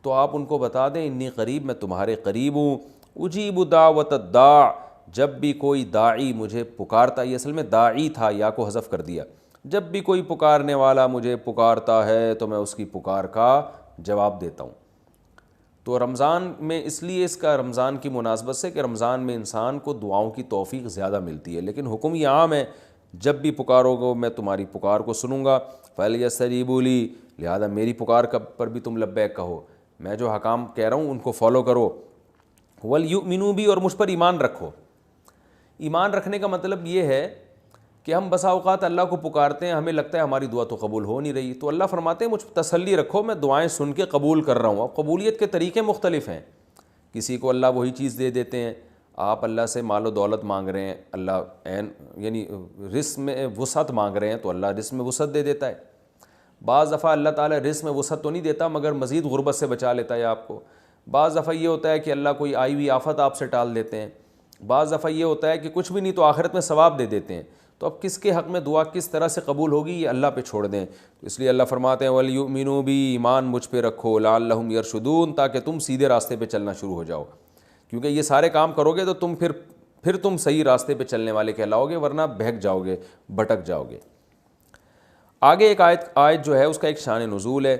تو آپ ان کو بتا دیں انی قریب، میں تمہارے قریب ہوں، اجیب دعوت الداع، جب بھی کوئی داعی مجھے پکارتا، یہ اصل میں داعی تھا، یا کو حذف کر دیا، جب بھی کوئی پکارنے والا مجھے پکارتا ہے تو میں اس کی پکار کا جواب دیتا ہوں۔ تو رمضان میں اس لیے اس کا رمضان کی مناسبت سے کہ رمضان میں انسان کو دعاؤں کی توفیق زیادہ ملتی ہے، لیکن حکم یہ عام ہے جب بھی پکارو گے میں تمہاری پکار کو سنوں گا، فَلْيَسْتَجِیبُوا لِی، لہذا میری پکار پر بھی تم لبیک کہو، میں جو حکام کہہ رہا ہوں ان کو فالو کرو، وَلْيُؤْمِنُوا بِی، اور مجھ پر ایمان رکھو۔ ایمان رکھنے کا مطلب یہ ہے کہ ہم بسا اوقات اللہ کو پکارتے ہیں، ہمیں لگتا ہے ہماری دعا تو قبول ہو نہیں رہی، تو اللہ فرماتے ہیں مجھ پر تسلی رکھو، میں دعائیں سن کے قبول کر رہا ہوں۔ اب قبولیت کے طریقے مختلف ہیں، کسی کو اللہ وہی چیز دے دیتے ہیں، آپ اللہ سے مال و دولت مانگ رہے ہیں، اللہ یعنی رزق میں وسعت مانگ رہے ہیں تو اللہ رزق میں وسعت دے دیتا ہے۔ بعض دفعہ اللہ تعالیٰ رزق میں وسعت تو نہیں دیتا مگر مزید غربت سے بچا لیتا ہے آپ کو۔ بعض دفعہ یہ ہوتا ہے کہ اللہ کوئی آئی ہوئی آفت آپ سے ٹال دیتے ہیں۔ بعض دفعہ یہ ہوتا ہے کہ کچھ بھی نہیں تو آخرت میں ثواب دے دیتے ہیں۔ تو اب کس کے حق میں دعا کس طرح سے قبول ہوگی یہ اللہ پہ چھوڑ دیں۔ تو اس لیے اللہ فرماتے ہیں وَلْيُؤْمِنُوا بِی، ایمان مجھ پہ رکھو، لَعَلَّهُمْ يَرْشُدُونَ، تاکہ تم سیدھے راستے پہ چلنا شروع ہو جاؤ، کیونکہ یہ سارے کام کرو گے تو تم پھر تم صحیح راستے پہ چلنے والے کہلاؤ گے، ورنہ بہک جاؤ گے، بھٹک جاؤ گے۔ آگے ایک آیت جو ہے اس کا ایک شان نزول ہے۔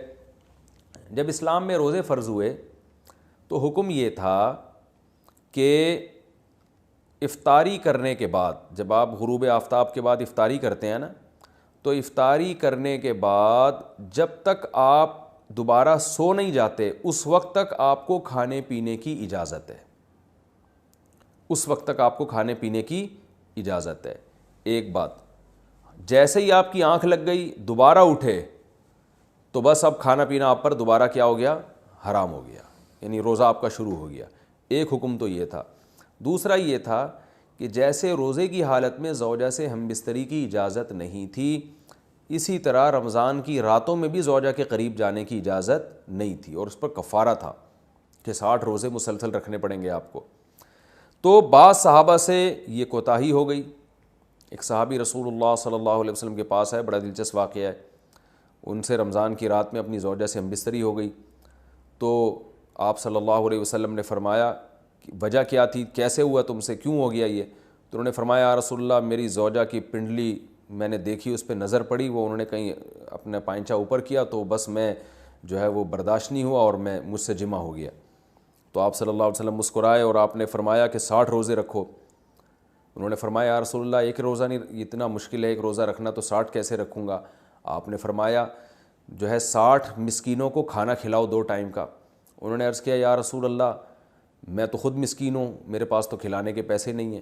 جب اسلام میں روزے فرض ہوئے تو حکم یہ تھا کہ افطاری کرنے کے بعد، جب آپ غروب آفتاب کے بعد افطاری کرتے ہیں نا، تو افطاری کرنے کے بعد جب تک آپ دوبارہ سو نہیں جاتے اس وقت تک آپ کو کھانے پینے کی اجازت ہے، اس وقت تک آپ کو کھانے پینے کی اجازت ہے۔ ایک بات، جیسے ہی آپ کی آنکھ لگ گئی دوبارہ اٹھے تو بس اب کھانا پینا آپ پر دوبارہ کیا ہو گیا؟ حرام ہو گیا، یعنی روزہ آپ کا شروع ہو گیا۔ ایک حکم تو یہ تھا۔ دوسرا یہ تھا کہ جیسے روزے کی حالت میں زوجہ سے ہم بستری کی اجازت نہیں تھی، اسی طرح رمضان کی راتوں میں بھی زوجہ کے قریب جانے کی اجازت نہیں تھی، اور اس پر کفارہ تھا کہ 60 روزے مسلسل رکھنے پڑیں گے آپ کو۔ تو بعض صحابہ سے یہ کوتاہی ہو گئی۔ ایک صحابی رسول اللہ صلی اللہ علیہ وسلم کے پاس ہے، بڑا دلچسپ واقعہ ہے، ان سے رمضان کی رات میں اپنی زوجہ سے ہم بستری ہو گئی، تو آپ صلی اللہ علیہ وسلم نے فرمایا کہ وجہ کیا تھی، کیسے ہوا تم سے، کیوں ہو گیا یہ؟ تو انہوں نے فرمایا یا رسول اللہ میری زوجہ کی پنڈلی میں نے دیکھی، اس پہ نظر پڑی، وہ انہوں نے کہیں اپنا پائنچہ اوپر کیا تو بس میں جو ہے وہ برداشت نہیں ہوا اور مجھ سے جمع ہو گیا۔ تو آپ صلی اللہ علیہ وسلم مسکرائے اور آپ نے فرمایا کہ 60 روزے رکھو۔ انہوں نے فرمایا یا رسول اللہ ایک روزہ نہیں، اتنا مشکل ہے ایک روزہ رکھنا، تو 60 کیسے رکھوں گا؟ آپ نے فرمایا جو ہے 60 مسکینوں کو کھانا کھلاؤ 2 ٹائم کا۔ انہوں نے عرض کیا یا رسول اللہ میں تو خود مسکین ہوں، میرے پاس تو کھلانے کے پیسے نہیں ہیں۔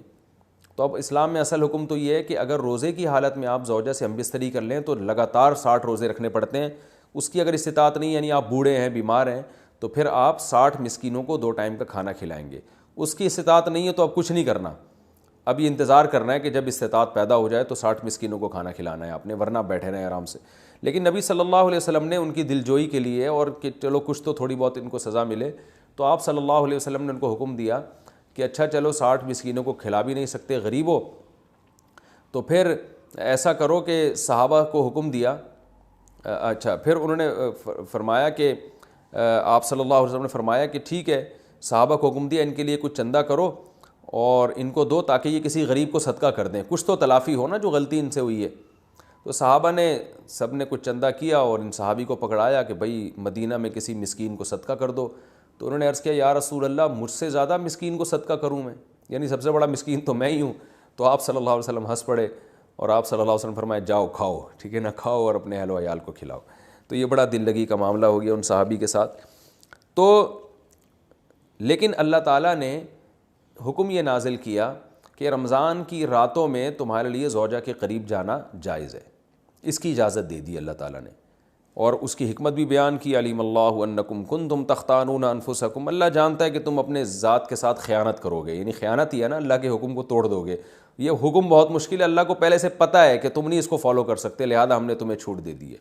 تو اب اسلام میں اصل حکم تو یہ ہے کہ اگر روزے کی حالت میں آپ زوجہ سے ہم بستری کر لیں تو لگاتار 60 روزے رکھنے پڑتے ہیں۔ اس کی اگر استطاعت نہیں، یعنی آپ بوڑھے ہیں، بیمار ہیں، تو پھر آپ 60 مسکینوں کو 2 ٹائم کا کھانا کھلائیں گے۔ اس کی استطاعت نہیں ہے تو اب کچھ نہیں کرنا، اب یہ انتظار کرنا ہے کہ جب استطاعت پیدا ہو جائے تو 60 مسکینوں کو کھانا کھلانا ہے آپ نے، ورنہ بیٹھے رہیں آرام سے۔ لیکن نبی صلی اللہ علیہ وسلم نے ان کی دل جوئی کے لیے، اور کہ چلو کچھ تو تھوڑی بہت ان کو سزا ملے، تو آپ صلی اللہ علیہ وسلم نے ان کو حکم دیا کہ اچھا چلو 60 مسکینوں کو کھلا بھی نہیں سکتے، غریب ہو، تو پھر ایسا کرو کہ صحابہ کو حکم دیا اچھا پھر انہوں نے فرمایا کہ آپ صلی اللہ علیہ وسلم نے فرمایا کہ ٹھیک ہے، صحابہ کو حکم دیا ان کے لیے کچھ چندہ کرو اور ان کو دو تاکہ یہ کسی غریب کو صدقہ کر دیں، کچھ تو تلافی ہو نا جو غلطی ان سے ہوئی ہے۔ تو صحابہ نے سب نے کچھ چندہ کیا اور ان صحابی کو پکڑایا کہ بھائی مدینہ میں کسی مسکین کو صدقہ کر دو۔ تو انہوں نے عرض کیا یا رسول اللہ مجھ سے زیادہ مسکین کو صدقہ کروں میں، یعنی سب سے بڑا مسکین تو میں ہی ہوں۔ تو آپ صلی اللہ علیہ وسلم ہنس پڑے اور آپ صلی اللہ علیہ وسلم فرمایا جاؤ کھاؤ، ٹھیک ہے نا، کھاؤ اور اپنے اہل و عیال کو کھلاؤ۔ تو یہ بڑا دل لگی کا معاملہ ہو گیا ان صحابی کے ساتھ۔ تو لیکن اللہ تعالیٰ نے حکم یہ نازل کیا کہ رمضان کی راتوں میں تمہارے لیے زوجہ کے قریب جانا جائز ہے، اس کی اجازت دے دی اللہ تعالیٰ نے، اور اس کی حکمت بھی بیان کی۔ علیم اللہ انکم کنتم تختانون انفسکم، اللہ جانتا ہے کہ تم اپنے ذات کے ساتھ خیانت کرو گے، یعنی خیانت ہی ہے نا، اللہ کے حکم کو توڑ دو گے۔ یہ حکم بہت مشکل ہے، اللہ کو پہلے سے پتہ ہے کہ تم نہیں اس کو فالو کر سکتے، لہذا ہم نے تمہیں چھوٹ دے دی ہے۔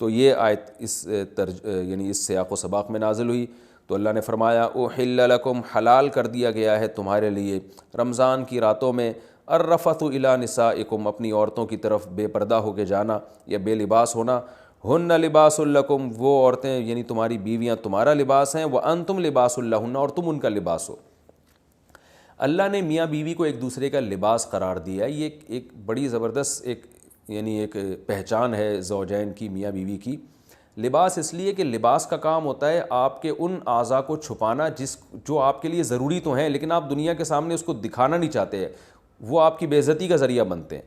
تو یہ آیت یعنی اس سیاق و سباق میں نازل ہوئی۔ تو اللہ نے فرمایا احل لکم، حلال کر دیا گیا ہے تمہارے لیے رمضان کی راتوں میں، الرفث الی نسائکم، اپنی عورتوں کی طرف بے پردہ ہو کے جانا یا بے لباس ہونا، ہن لباس لکم، وہ عورتیں یعنی تمہاری بیویاں تمہارا لباس ہیں، وانتم لباس لہن، اور تم ان کا لباس ہو۔ اللہ نے میاں بیوی کو ایک دوسرے کا لباس قرار دیا، یہ ایک بڑی زبردست ایک پہچان ہے زوجین کی، میاں بیوی کی۔ لباس اس لیے کہ لباس کا کام ہوتا ہے آپ کے ان اعضاء کو چھپانا جو آپ کے لیے ضروری تو ہیں لیکن آپ دنیا کے سامنے اس کو دکھانا نہیں چاہتے، وہ آپ کی بے عزتی کا ذریعہ بنتے ہیں۔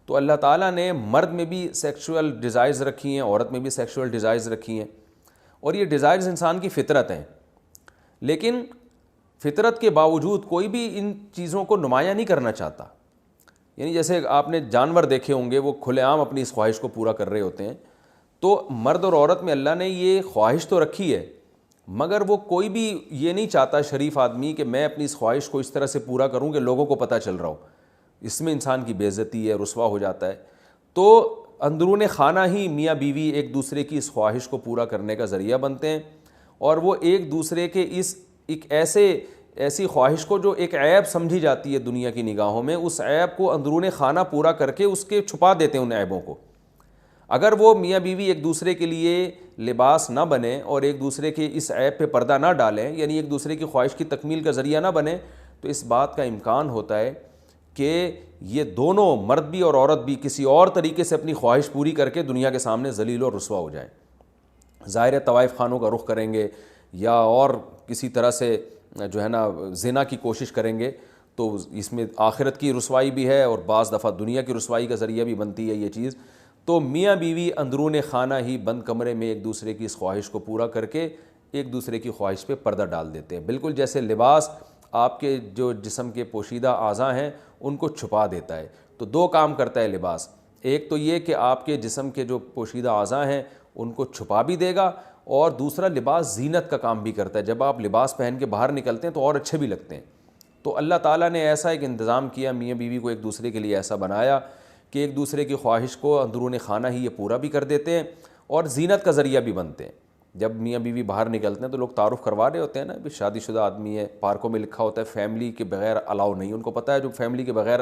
تو اللہ تعالیٰ نے مرد میں بھی سیکشول ڈیزائرز رکھی ہیں، عورت میں بھی سیکشول ڈیزائرز رکھی ہیں، اور یہ ڈیزائرز انسان کی فطرت ہیں، لیکن فطرت کے باوجود کوئی بھی ان چیزوں کو نمایاں نہیں کرنا چاہتا۔ یعنی جیسے آپ نے جانور دیکھے ہوں گے، وہ کھلے عام اپنی اس خواہش کو پورا کر رہے ہوتے ہیں، تو مرد اور عورت میں اللہ نے یہ خواہش تو رکھی ہے، مگر وہ کوئی بھی یہ نہیں چاہتا شریف آدمی کہ میں اپنی اس خواہش کو اس طرح سے پورا کروں کہ لوگوں کو پتہ چل رہا ہو، اس میں انسان کی بے عزتی ہے، رسوا ہو جاتا ہے۔ تو اندرون خانہ ہی میاں بیوی ایک دوسرے کی اس خواہش کو پورا کرنے کا ذریعہ بنتے ہیں، اور وہ ایک دوسرے کے ایک ایسی خواہش کو جو ایک عیب سمجھی جاتی ہے دنیا کی نگاہوں میں، اس عیب کو اندرون خانہ پورا کر کے اس کے چھپا دیتے ہیں ان عیبوں کو۔ اگر وہ میاں بیوی ایک دوسرے کے لیے لباس نہ بنے اور ایک دوسرے کے اس عیب پہ پردہ نہ ڈالیں، یعنی ایک دوسرے کی خواہش کی تکمیل کا ذریعہ نہ بنے، تو اس بات کا امکان ہوتا ہے کہ یہ دونوں مرد بھی اور عورت بھی کسی اور طریقے سے اپنی خواہش پوری کر کے دنیا کے سامنے ذلیل اور رسوا ہو جائیں۔ ظاہر طوائف خانوں کا رخ کریں گے یا اور کسی طرح سے جو ہے نا زنا کی کوشش کریں گے، تو اس میں آخرت کی رسوائی بھی ہے اور بعض دفعہ دنیا کی رسوائی کا ذریعہ بھی بنتی ہے یہ چیز۔ تو میاں بیوی اندرون خانہ ہی بند کمرے میں ایک دوسرے کی اس خواہش کو پورا کر کے ایک دوسرے کی خواہش پہ پردہ ڈال دیتے ہیں، بالکل جیسے لباس آپ کے جو جسم کے پوشیدہ اعضاء ہیں ان کو چھپا دیتا ہے۔ تو دو کام کرتا ہے لباس، ایک تو یہ کہ آپ کے جسم کے جو پوشیدہ اعضاء ہیں ان کو چھپا بھی دے گا، اور دوسرا لباس زینت کا کام بھی کرتا ہے، جب آپ لباس پہن کے باہر نکلتے ہیں تو اور اچھے بھی لگتے ہیں۔ تو اللہ تعالیٰ نے ایسا ایک انتظام کیا، میاں بیوی کو ایک دوسرے کے لیے ایسا بنایا کہ ایک دوسرے کی خواہش کو اندرون خانہ ہی یہ پورا بھی کر دیتے ہیں اور زینت کا ذریعہ بھی بنتے ہیں۔ جب میاں بیوی باہر نکلتے ہیں تو لوگ تعارف کروا رہے ہوتے ہیں نا، شادی شدہ آدمی ہے، پارکوں میں لکھا ہوتا ہے فیملی کے بغیر الاؤ نہیں، ان کو پتہ ہے جو فیملی کے بغیر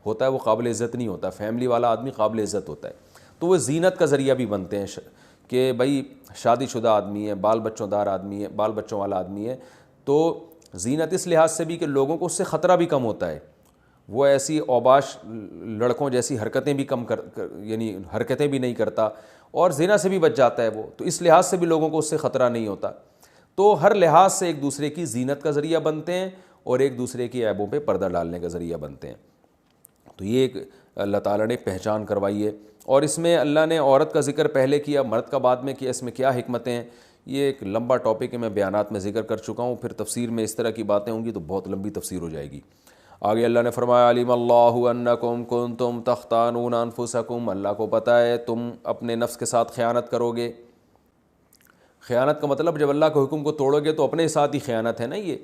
ہوتا ہے وہ قابل عزت نہیں ہوتا، فیملی والا آدمی قابل عزت ہوتا ہے۔ تو وہ زینت کا ذریعہ بھی بنتے ہیں کہ بھائی شادی شدہ آدمی ہے، بال بچوں دار آدمی ہے، بال بچوں والا آدمی ہے، تو زینت اس لحاظ سے بھی کہ لوگوں کو اس سے خطرہ بھی کم ہوتا ہے، وہ ایسی اوباش لڑکوں جیسی حرکتیں بھی یعنی حرکتیں بھی نہیں کرتا، اور زنا سے بھی بچ جاتا ہے وہ، تو اس لحاظ سے بھی لوگوں کو اس سے خطرہ نہیں ہوتا۔ تو ہر لحاظ سے ایک دوسرے کی زینت کا ذریعہ بنتے ہیں اور ایک دوسرے کی عیبوں پہ پردہ ڈالنے کا ذریعہ بنتے ہیں۔ تو یہ ایک اللہ تعالیٰ نے پہچان کروائی ہے، اور اس میں اللہ نے عورت کا ذکر پہلے کیا، مرد کا بعد میں کیا، اس میں کیا حکمتیں ہیں، یہ ایک لمبا ٹاپک ہے، میں بیانات میں ذکر کر چکا ہوں، پھر تفسیر میں اس طرح کی باتیں ہوں گی تو بہت لمبی تفسیر ہو جائے گی۔ آگے اللہ نے فرمایا علیم اللہ انکم کنتم تختانون انفسکم، اللہ کو پتہ ہے تم اپنے نفس کے ساتھ خیانت کرو گے۔ خیانت کا مطلب جب اللہ کے حکم کو توڑو گے تو اپنے ساتھ ہی خیانت ہے نا یہ،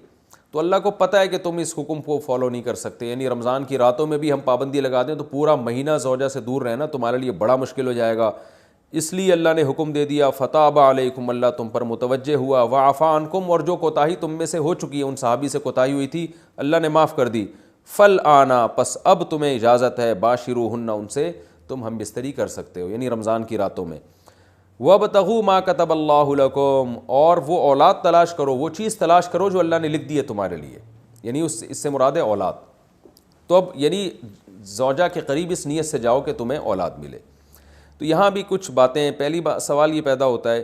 تو اللہ کو پتہ ہے کہ تم اس حکم کو فالو نہیں کر سکتے، یعنی رمضان کی راتوں میں بھی ہم پابندی لگا دیں تو پورا مہینہ زوجہ سے دور رہنا تمہارے لیے بڑا مشکل ہو جائے گا، اس لیے اللہ نے حکم دے دیا فتاب علیکم، اللہ تم پر متوجہ ہوا، وعفا عنکم، اور جو کوتاہی تم میں سے ہو چکی ہے، ان صحابی سے کوتاہی ہوئی تھی اللہ نے معاف کر دی، فالآن، پس اب تمہیں اجازت ہے، باشروہن، ان سے تم ہم بستری کر سکتے ہو، یعنی رمضان کی راتوں میں۔ وَابْتَغُوا مَا كَتَبَ اللَّهُ لَكُمْ، اور وہ اولاد تلاش کرو، وہ چیز تلاش کرو جو اللہ نے لکھ دی ہے تمہارے لیے، یعنی اس سے مراد ہے اولاد۔ تو اب یعنی زوجہ کے قریب اس نیت سے جاؤ کہ تمہیں اولاد ملے۔ تو یہاں بھی کچھ باتیں، پہلی سوال یہ پیدا ہوتا ہے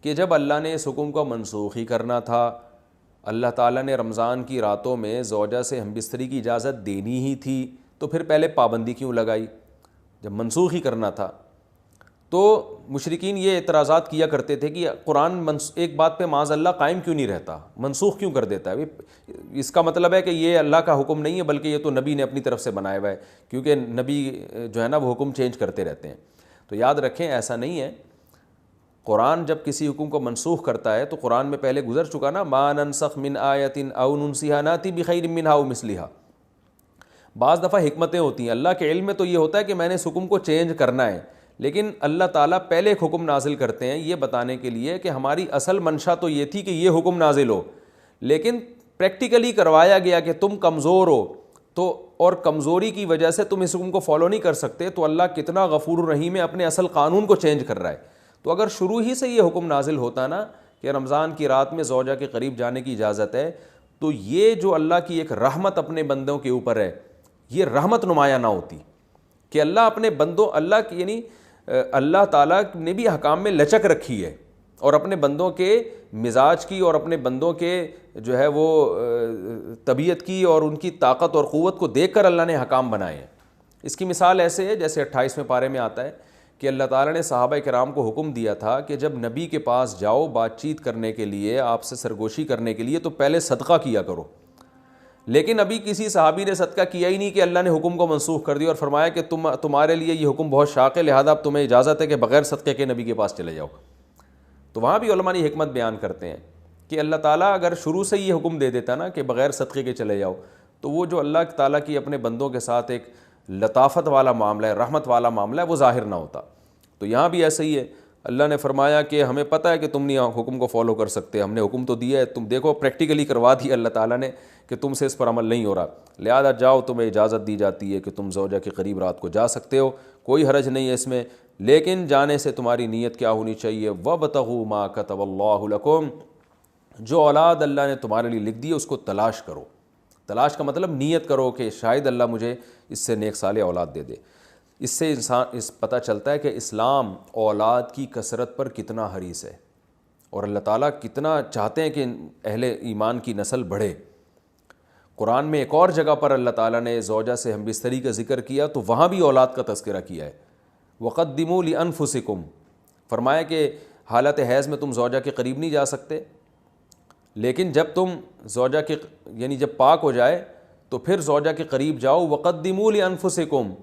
کہ جب اللہ نے اس حکم کو منسوخ ہی کرنا تھا، اللہ تعالیٰ نے رمضان کی راتوں میں زوجہ سے ہم بستری کی اجازت دینی ہی تھی، تو پھر پہلے پابندی کیوں لگائی جب منسوخ ہی کرنا تھا؟ تو مشرکین یہ اعتراضات کیا کرتے تھے کہ قرآن ایک بات پہ معاذ اللہ قائم کیوں نہیں رہتا، منسوخ کیوں کر دیتا ہے؟ اس کا مطلب ہے کہ یہ اللہ کا حکم نہیں ہے بلکہ یہ تو نبی نے اپنی طرف سے بنایا ہوا ہے، کیونکہ نبی جو ہے نا وہ حکم چینج کرتے رہتے ہیں۔ تو یاد رکھیں ایسا نہیں ہے، قرآن جب کسی حکم کو منسوخ کرتا ہے تو قرآن میں پہلے گزر چکا نا، ما ننسخ من آیت او ننسیھا ناتی بخیر منھا او مثلھا۔ بعض دفعہ حکمتیں ہوتی ہیں، اللہ کے علم میں تو یہ ہوتا ہے کہ میں نے اس حکم کو چینج کرنا ہے، لیکن اللہ تعالیٰ پہلے ایک حکم نازل کرتے ہیں یہ بتانے کے لیے کہ ہماری اصل منشا تو یہ تھی کہ یہ حکم نازل ہو، لیکن پریکٹیکلی کروایا گیا کہ تم کمزور ہو تو، اور کمزوری کی وجہ سے تم اس حکم کو فالو نہیں کر سکتے، تو اللہ کتنا غفور الرحیم ہے، اپنے اصل قانون کو چینج کر رہا ہے۔ تو اگر شروع ہی سے یہ حکم نازل ہوتا نا کہ رمضان کی رات میں زوجہ کے قریب جانے کی اجازت ہے، تو یہ جو اللہ کی ایک رحمت اپنے بندوں کے اوپر ہے، یہ رحمت نمایاں نہ ہوتی کہ اللہ اپنے بندوں، اللہ کی یعنی اللہ تعالیٰ نے بھی حکام میں لچک رکھی ہے، اور اپنے بندوں کے مزاج کی اور اپنے بندوں کے جو ہے وہ طبیعت کی اور ان کی طاقت اور قوت کو دیکھ کر اللہ نے حکام بنائے ہیں۔ اس کی مثال ایسے ہے جیسے 28ویں پارے میں آتا ہے کہ اللہ تعالیٰ نے صحابہ کرام کو حکم دیا تھا کہ جب نبی کے پاس جاؤ بات چیت کرنے کے لیے، آپ سے سرگوشی کرنے کے لیے، تو پہلے صدقہ کیا کرو، لیکن ابھی کسی صحابی نے صدقہ کیا ہی نہیں کہ اللہ نے حکم کو منسوخ کر دیا اور فرمایا کہ تمہارے لیے یہ حکم بہت شاق ہے، لہذا اب تمہیں اجازت ہے کہ بغیر صدقے کے نبی کے پاس چلے جاؤ۔ تو وہاں بھی علماء نے حکمت بیان کرتے ہیں کہ اللہ تعالیٰ اگر شروع سے یہ حکم دے دیتا نا کہ بغیر صدقے کے چلے جاؤ، تو وہ جو اللہ تعالیٰ کی اپنے بندوں کے ساتھ ایک لطافت والا معاملہ ہے، رحمت والا معاملہ ہے، وہ ظاہر نہ ہوتا۔ تو یہاں بھی ایسا ہی ہے، اللہ نے فرمایا کہ ہمیں پتہ ہے کہ تم نہیں حکم کو فالو کر سکتے، ہم نے حکم تو دیا ہے، تم دیکھو پریکٹیکلی کروا دیا اللہ تعالیٰ نے کہ تم سے اس پر عمل نہیں ہو رہا، لہذا جاؤ، تمہیں اجازت دی جاتی ہے کہ تم زوجہ کے قریب رات کو جا سکتے ہو، کوئی حرج نہیں ہے اس میں، لیکن جانے سے تمہاری نیت کیا ہونی چاہیے؟ وَابْتَغُوا مَا كَتَبَ اللَّهُ لَكُمْ، جو اولاد اللہ نے تمہارے لیے لکھ دی ہے اس کو تلاش کرو۔ تلاش کا مطلب نیت کرو کہ شاید اللہ مجھے اس سے نیک صالح اولاد دے دے۔ اس سے اس پتہ چلتا ہے کہ اسلام اولاد کی کثرت پر کتنا حریص ہے، اور اللہ تعالیٰ کتنا چاہتے ہیں کہ اہل ایمان کی نسل بڑھے۔ قرآن میں ایک اور جگہ پر اللہ تعالیٰ نے زوجہ سے ہم بستری کا ذکر کیا تو وہاں بھی اولاد کا تذکرہ کیا ہے۔ وَقَدِّمُوا لِأَنفُسِكُمْ، فرمایا کہ حالت حیض میں تم زوجہ کے قریب نہیں جا سکتے، لیکن جب تم زوجہ کے یعنی جب پاک ہو جائے تو پھر زوجہ کے قریب جاؤ۔ وَقَدِّمُوا لِأَنفُسِكُمْ،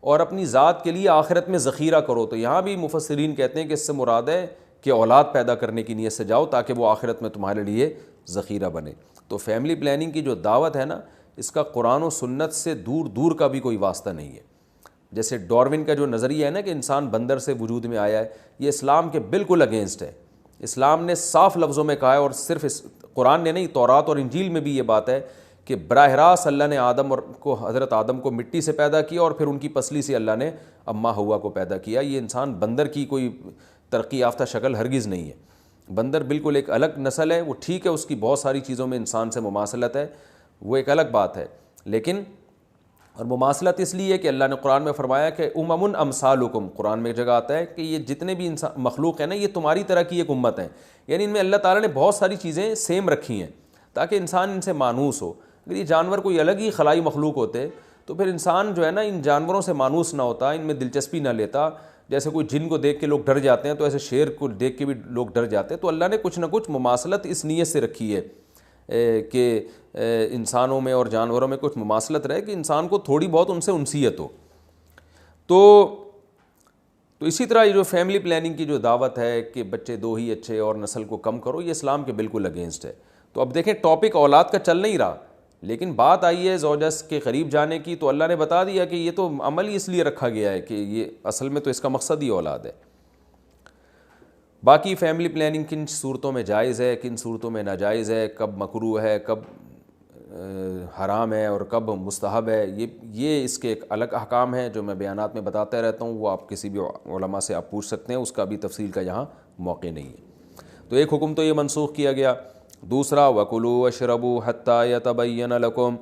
اور اپنی ذات کے لیے آخرت میں ذخیرہ کرو۔ تو یہاں بھی مفسرین کہتے ہیں کہ اس سے مراد ہے کہ اولاد پیدا کرنے کی نیت سے جاؤ تاکہ وہ آخرت میں تمہارے لیے ذخیرہ بنے۔ تو فیملی پلاننگ کی جو دعوت ہے نا، اس کا قرآن و سنت سے دور دور کا بھی کوئی واسطہ نہیں ہے۔ جیسے ڈاروین کا جو نظریہ ہے نا کہ انسان بندر سے وجود میں آیا ہے، یہ اسلام کے بالکل اگینسٹ ہے۔ اسلام نے صاف لفظوں میں کہا ہے، اور صرف قرآن نے نہیں، تورات اور انجیل میں بھی یہ بات ہے کہ براہ راست اللہ نے حضرت آدم کو مٹی سے پیدا کیا، اور پھر ان کی پسلی سے اللہ نے اماں حوا کو پیدا کیا۔ یہ انسان بندر کی کوئی ترقی یافتہ شکل ہرگز نہیں ہے۔ بندر بالکل ایک الگ نسل ہے، وہ ٹھیک ہے اس کی بہت ساری چیزوں میں انسان سے مماثلت ہے، وہ ایک الگ بات ہے، لیکن اور مماثلت اس لیے کہ اللہ نے قرآن میں فرمایا کہ امم امثالکم، قرآن میں ایک جگہ آتا ہے کہ یہ جتنے بھی انسان مخلوق ہیں نا، یہ تمہاری طرح کی ایک امت ہے، یعنی ان میں اللہ تعالیٰ نے بہت ساری چیزیں سیم رکھی ہیں تاکہ انسان ان سے مانوس ہو۔ اگر یہ جانور کوئی الگ ہی خلائی مخلوق ہوتے تو پھر انسان جو ہے نا ان جانوروں سے مانوس نہ ہوتا، ان میں دلچسپی نہ لیتا۔ جیسے کوئی جن کو دیکھ کے لوگ ڈر جاتے ہیں تو ایسے شیر کو دیکھ کے بھی لوگ ڈر جاتے ہیں۔ تو اللہ نے کچھ نہ کچھ مماثلت اس نیت سے رکھی ہے کہ انسانوں میں اور جانوروں میں کچھ مماثلت رہے، کہ انسان کو تھوڑی بہت ان سے انسیت ہو۔ تو اسی طرح یہ جو فیملی پلاننگ کی جو دعوت ہے کہ بچے دو ہی اچھے اور نسل کو کم کرو، یہ اسلام کے بالکل اگینسٹ ہے۔ تو اب دیکھیں ٹاپک اولاد کا چل نہیں رہا، لیکن بات آئی ہے زوجہ کے قریب جانے کی، تو اللہ نے بتا دیا کہ یہ تو عمل ہی اس لیے رکھا گیا ہے کہ یہ اصل میں تو اس کا مقصد ہی اولاد ہے۔ باقی فیملی پلاننگ کن صورتوں میں جائز ہے، کن صورتوں میں ناجائز ہے، کب مکروہ ہے، کب حرام ہے اور کب مستحب ہے، یہ اس کے ایک الگ احکام ہیں جو میں بیانات میں بتاتا رہتا ہوں، وہ آپ کسی بھی علماء سے آپ پوچھ سکتے ہیں، اس کا بھی تفصیل کا یہاں موقع نہیں ہے۔ تو ایک حکم تو یہ منسوخ کیا گیا۔ دوسرا وَكُلُوا وَاشْرَبُوا حَتَّى يَتَبَيَّنَ لَكُمْ،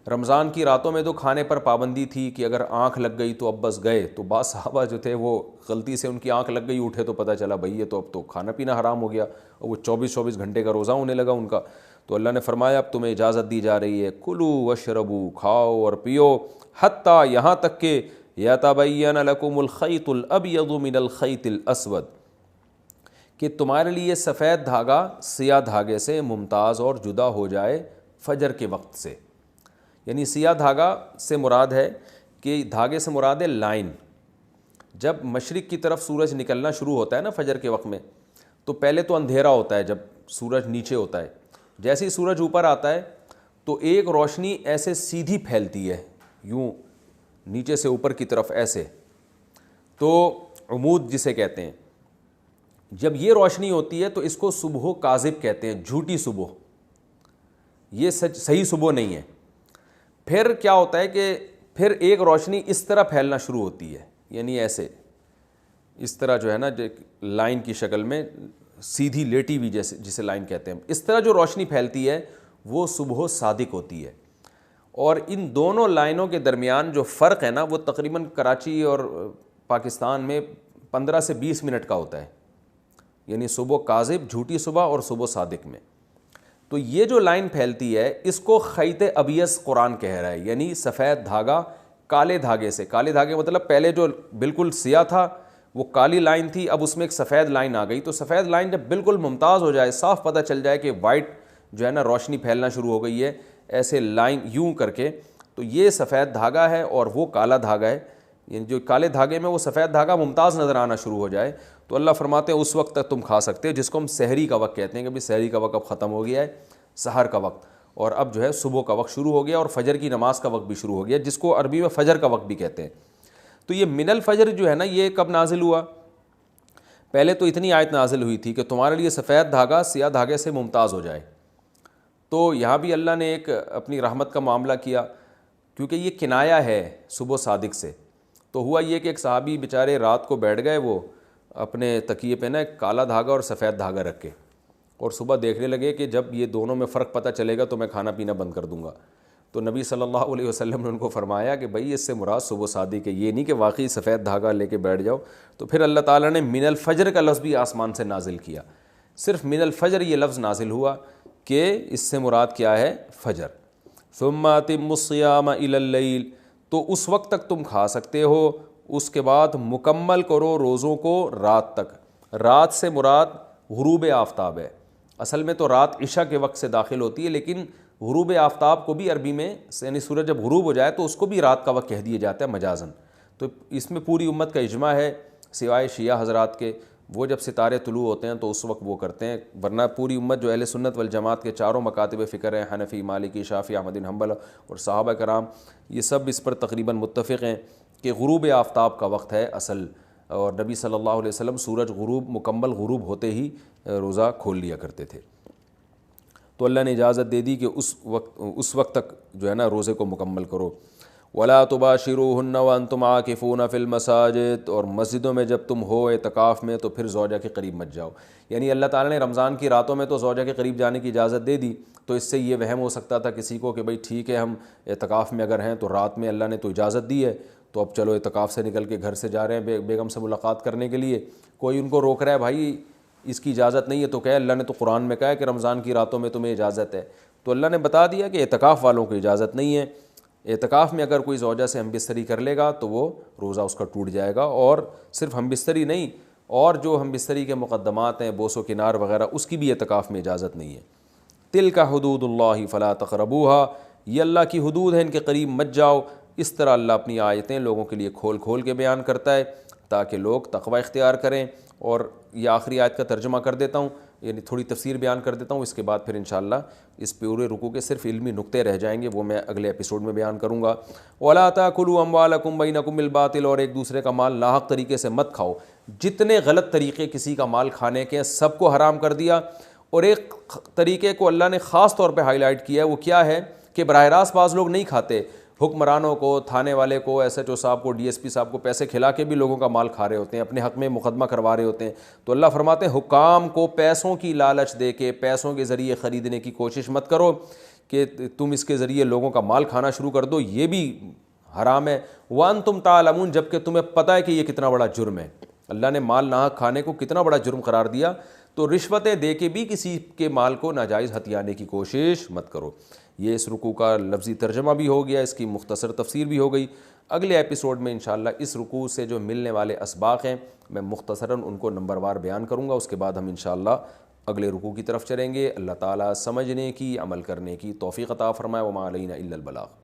رمضان کی راتوں میں تو کھانے پر پابندی تھی کہ اگر آنکھ لگ گئی تو اب بس گئے، تو بعض صحابہ جو تھے وہ غلطی سے ان کی آنکھ لگ گئی، اٹھے تو پتہ چلا بھئی یہ تو اب تو کھانا پینا حرام ہو گیا، اور وہ 24 گھنٹے کا روزہ ہونے لگا ان کا۔ تو اللہ نے فرمایا اب تمہیں اجازت دی جا رہی ہے، کلوا واشربوا، کھاؤ اور پیو، حتیٰ یہاں تک کہ یتبین لکم الخیط الابیض من الخیط الاسود، کہ تمہارے لیے سفید دھاگا سیاہ دھاگے سے ممتاز اور جدا ہو جائے فجر کے وقت سے۔ یعنی سیاہ دھاگا سے مراد ہے کہ دھاگے سے مراد ہے لائن۔ جب مشرق کی طرف سورج نکلنا شروع ہوتا ہے نا فجر کے وقت میں، تو پہلے تو اندھیرا ہوتا ہے جب سورج نیچے ہوتا ہے، جیسے ہی سورج اوپر آتا ہے تو ایک روشنی ایسے سیدھی پھیلتی ہے، یوں نیچے سے اوپر کی طرف ایسے، تو عمود جسے کہتے ہیں۔ جب یہ روشنی ہوتی ہے تو اس کو صبح کاذب کہتے ہیں، جھوٹی صبح، یہ صحیح صبح نہیں ہے۔ پھر کیا ہوتا ہے کہ پھر ایک روشنی اس طرح پھیلنا شروع ہوتی ہے، یعنی ایسے اس طرح جو ہے نا لائن کی شکل میں سیدھی لیٹی ہوئی، جسے لائن کہتے ہیں، اس طرح جو روشنی پھیلتی ہے وہ صبح صادق ہوتی ہے۔ اور ان دونوں لائنوں کے درمیان جو فرق ہے نا وہ تقریباً کراچی اور پاکستان میں 15 سے 20 منٹ کا ہوتا ہے، یعنی صبح کاذب جھوٹی صبح اور صبح صادق میں۔ تو یہ جو لائن پھیلتی ہے اس کو خیط ابیض قرآن کہہ رہا ہے، یعنی سفید دھاگا کالے دھاگے سے، کالے دھاگے مطلب پہلے جو بالکل سیاہ تھا وہ کالی لائن تھی، اب اس میں ایک سفید لائن آ گئی، تو سفید لائن جب بالکل ممتاز ہو جائے، صاف پتہ چل جائے کہ وائٹ جو ہے نا روشنی پھیلنا شروع ہو گئی ہے ایسے لائن یوں کر کے، تو یہ سفید دھاگا ہے اور وہ کالا دھاگا ہے، یعنی جو کالے دھاگے میں وہ سفید دھاگا ممتاز نظر آنا شروع ہو جائے تو اللہ فرماتے ہیں اس وقت تک تم کھا سکتے ہو، جس کو ہم سحری کا وقت کہتے ہیں کہ بھی سحری کا وقت اب ختم ہو گیا ہے، سحر کا وقت، اور اب جو ہے صبح کا وقت شروع ہو گیا اور فجر کی نماز کا وقت بھی شروع ہو گیا، جس کو عربی میں فجر کا وقت بھی کہتے ہیں۔ تو یہ من الفجر جو ہے نا یہ کب نازل ہوا؟ پہلے تو اتنی آیت نازل ہوئی تھی کہ تمہارے لیے سفید دھاگا سیاہ دھاگے سے ممتاز ہو جائے، تو یہاں بھی اللہ نے ایک اپنی رحمت کا معاملہ کیا، کیونکہ یہ کنایا ہے صبح صادق سے۔ تو ہوا یہ کہ ایک صحابی بیچارے رات کو بیٹھ گئے، وہ اپنے تکیے پہ نا ایک کالا دھاگا اور سفید دھاگا رکھ کے، اور صبح دیکھنے لگے کہ جب یہ دونوں میں فرق پتہ چلے گا تو میں کھانا پینا بند کر دوں گا۔ تو نبی صلی اللہ علیہ وسلم نے ان کو فرمایا کہ بھئی اس سے مراد صبح صادق ہے، یہ نہیں کہ واقعی سفید دھاگا لے کے بیٹھ جاؤ۔ تو پھر اللہ تعالیٰ نے من الفجر کا لفظ بھی آسمان سے نازل کیا، صرف من الفجر یہ لفظ نازل ہوا کہ اس سے مراد کیا ہے؟ فجر۔ ثم اتموا الصیام الی اللیل، تو اس وقت تک تم کھا سکتے ہو، اس کے بعد مکمل کرو روزوں کو رات تک۔ رات سے مراد غروب آفتاب ہے، اصل میں تو رات عشاء کے وقت سے داخل ہوتی ہے، لیکن غروب آفتاب کو بھی عربی میں یعنی سورج جب غروب ہو جائے تو اس کو بھی رات کا وقت کہہ دیا جاتا ہے مجازن۔ تو اس میں پوری امت کا اجماع ہے سوائے شیعہ حضرات کے، وہ جب ستارے طلوع ہوتے ہیں تو اس وقت وہ کرتے ہیں، ورنہ پوری امت جو اہل سنت والجماعت کے چاروں مکاتب فکر ہیں، حنفی، مالکی، شافعی، احمد بن حنبل اور صحابہ کرام، یہ سب اس پر تقریباً متفق ہیں کہ غروب آفتاب کا وقت ہے اصل، اور نبی صلی اللہ علیہ وسلم سورج مکمل غروب ہوتے ہی روزہ کھول لیا کرتے تھے۔ تو اللہ نے اجازت دے دی کہ اس وقت تک جو ہے نا روزے کو مکمل کرو۔ وَلَا تُبَاشِرُوهُنَّ وَأَنْتُمْ عَاكِفُونَ فِي الْمَسَاجِدِ، اور مسجدوں میں جب تم ہو اعتکاف میں تو پھر زوجہ کے قریب مت جاؤ۔ یعنی اللہ تعالیٰ نے رمضان کی راتوں میں تو زوجہ کے قریب جانے کی اجازت دے دی، تو اس سے یہ وہم ہو سکتا تھا کسی کو کہ بھئی ٹھیک ہے ہم اعتکاف میں اگر ہیں تو رات میں اللہ نے تو اجازت دی ہے تو اب چلو اعتکاف سے نکل کے گھر سے جا رہے ہیں بیگم سے ملاقات کرنے کے لیے، کوئی ان کو روک رہا ہے بھائی اس کی اجازت نہیں ہے، تو کہے اللہ نے تو قرآن میں کہا ہے کہ رمضان کی راتوں میں تمہیں اجازت ہے، تو اللہ نے بتا دیا کہ اعتکاف والوں کو اجازت نہیں ہے۔ اعتکاف میں اگر کوئی زوجہ سے ہم بستری کر لے گا تو وہ روزہ اس کا ٹوٹ جائے گا، اور صرف ہم بستری نہیں، اور جو ہم بستری کے مقدمات ہیں بوس و کنار وغیرہ اس کی بھی اعتکاف میں اجازت نہیں ہے۔ تلک حدود اللہ فلا تقربوها، یہ اللہ کی حدود ہیں، ان کے قریب مت جاؤ۔ اس طرح اللہ اپنی آیتیں لوگوں کے لیے کھول کھول کے بیان کرتا ہے تاکہ لوگ تقوی اختیار کریں۔ اور یہ آخری آیت کا ترجمہ کر دیتا ہوں، یعنی تھوڑی تفسیر بیان کر دیتا ہوں، اس کے بعد پھر انشاءاللہ اس پورے رکوع کے صرف علمی نقطے رہ جائیں گے، وہ میں اگلے ایپیسوڈ میں بیان کروں گا۔ وَلَا تَأْكُلُوا أَمْوَالَكُمْ بَيْنَكُمْ بِالْبَاطِلِ، اور ایک دوسرے کا مال ناحق طریقے سے مت کھاؤ۔ جتنے غلط طریقے کسی کا مال کھانے کے سب کو حرام کر دیا، اور ایک طریقے کو اللہ نے خاص طور پہ ہائی لائٹ کیا ہے، وہ کیا ہے کہ براہ راست بعض لوگ نہیں کھاتے، حکمرانوں کو، تھانے والے کو، ایس ایچ او صاحب کو، ڈی ایس پی صاحب کو پیسے کھلا کے بھی لوگوں کا مال کھا رہے ہوتے ہیں، اپنے حق میں مقدمہ کروا رہے ہوتے ہیں. تو اللہ فرماتے ہیں حکام کو پیسوں کی لالچ دے کے، پیسوں کے ذریعے خریدنے کی کوشش مت کرو کہ تم اس کے ذریعے لوگوں کا مال کھانا شروع کر دو، یہ بھی حرام ہے. وانتم تعلمون، جب کہ تمہیں پتہ ہے کہ یہ کتنا بڑا جرم ہے. اللہ نے مال ناحق کھانے کو کتنا بڑا جرم قرار دیا، تو رشوتیں دے کے بھی کسی کے مال کو ناجائز ہتھیانے کی کوشش مت کرو. یہ اس رکوع کا لفظی ترجمہ بھی ہو گیا، اس کی مختصر تفسیر بھی ہو گئی. اگلے ایپیسوڈ میں انشاءاللہ اس رکوع سے جو ملنے والے اسباق ہیں میں مختصراً ان کو نمبر وار بیان کروں گا. اس کے بعد ہم انشاءاللہ اگلے رکوع کی طرف چلیں گے. اللہ تعالیٰ سمجھنے کی، عمل کرنے کی توفیق عطا فرمائے. وما علینا الا البلاغ.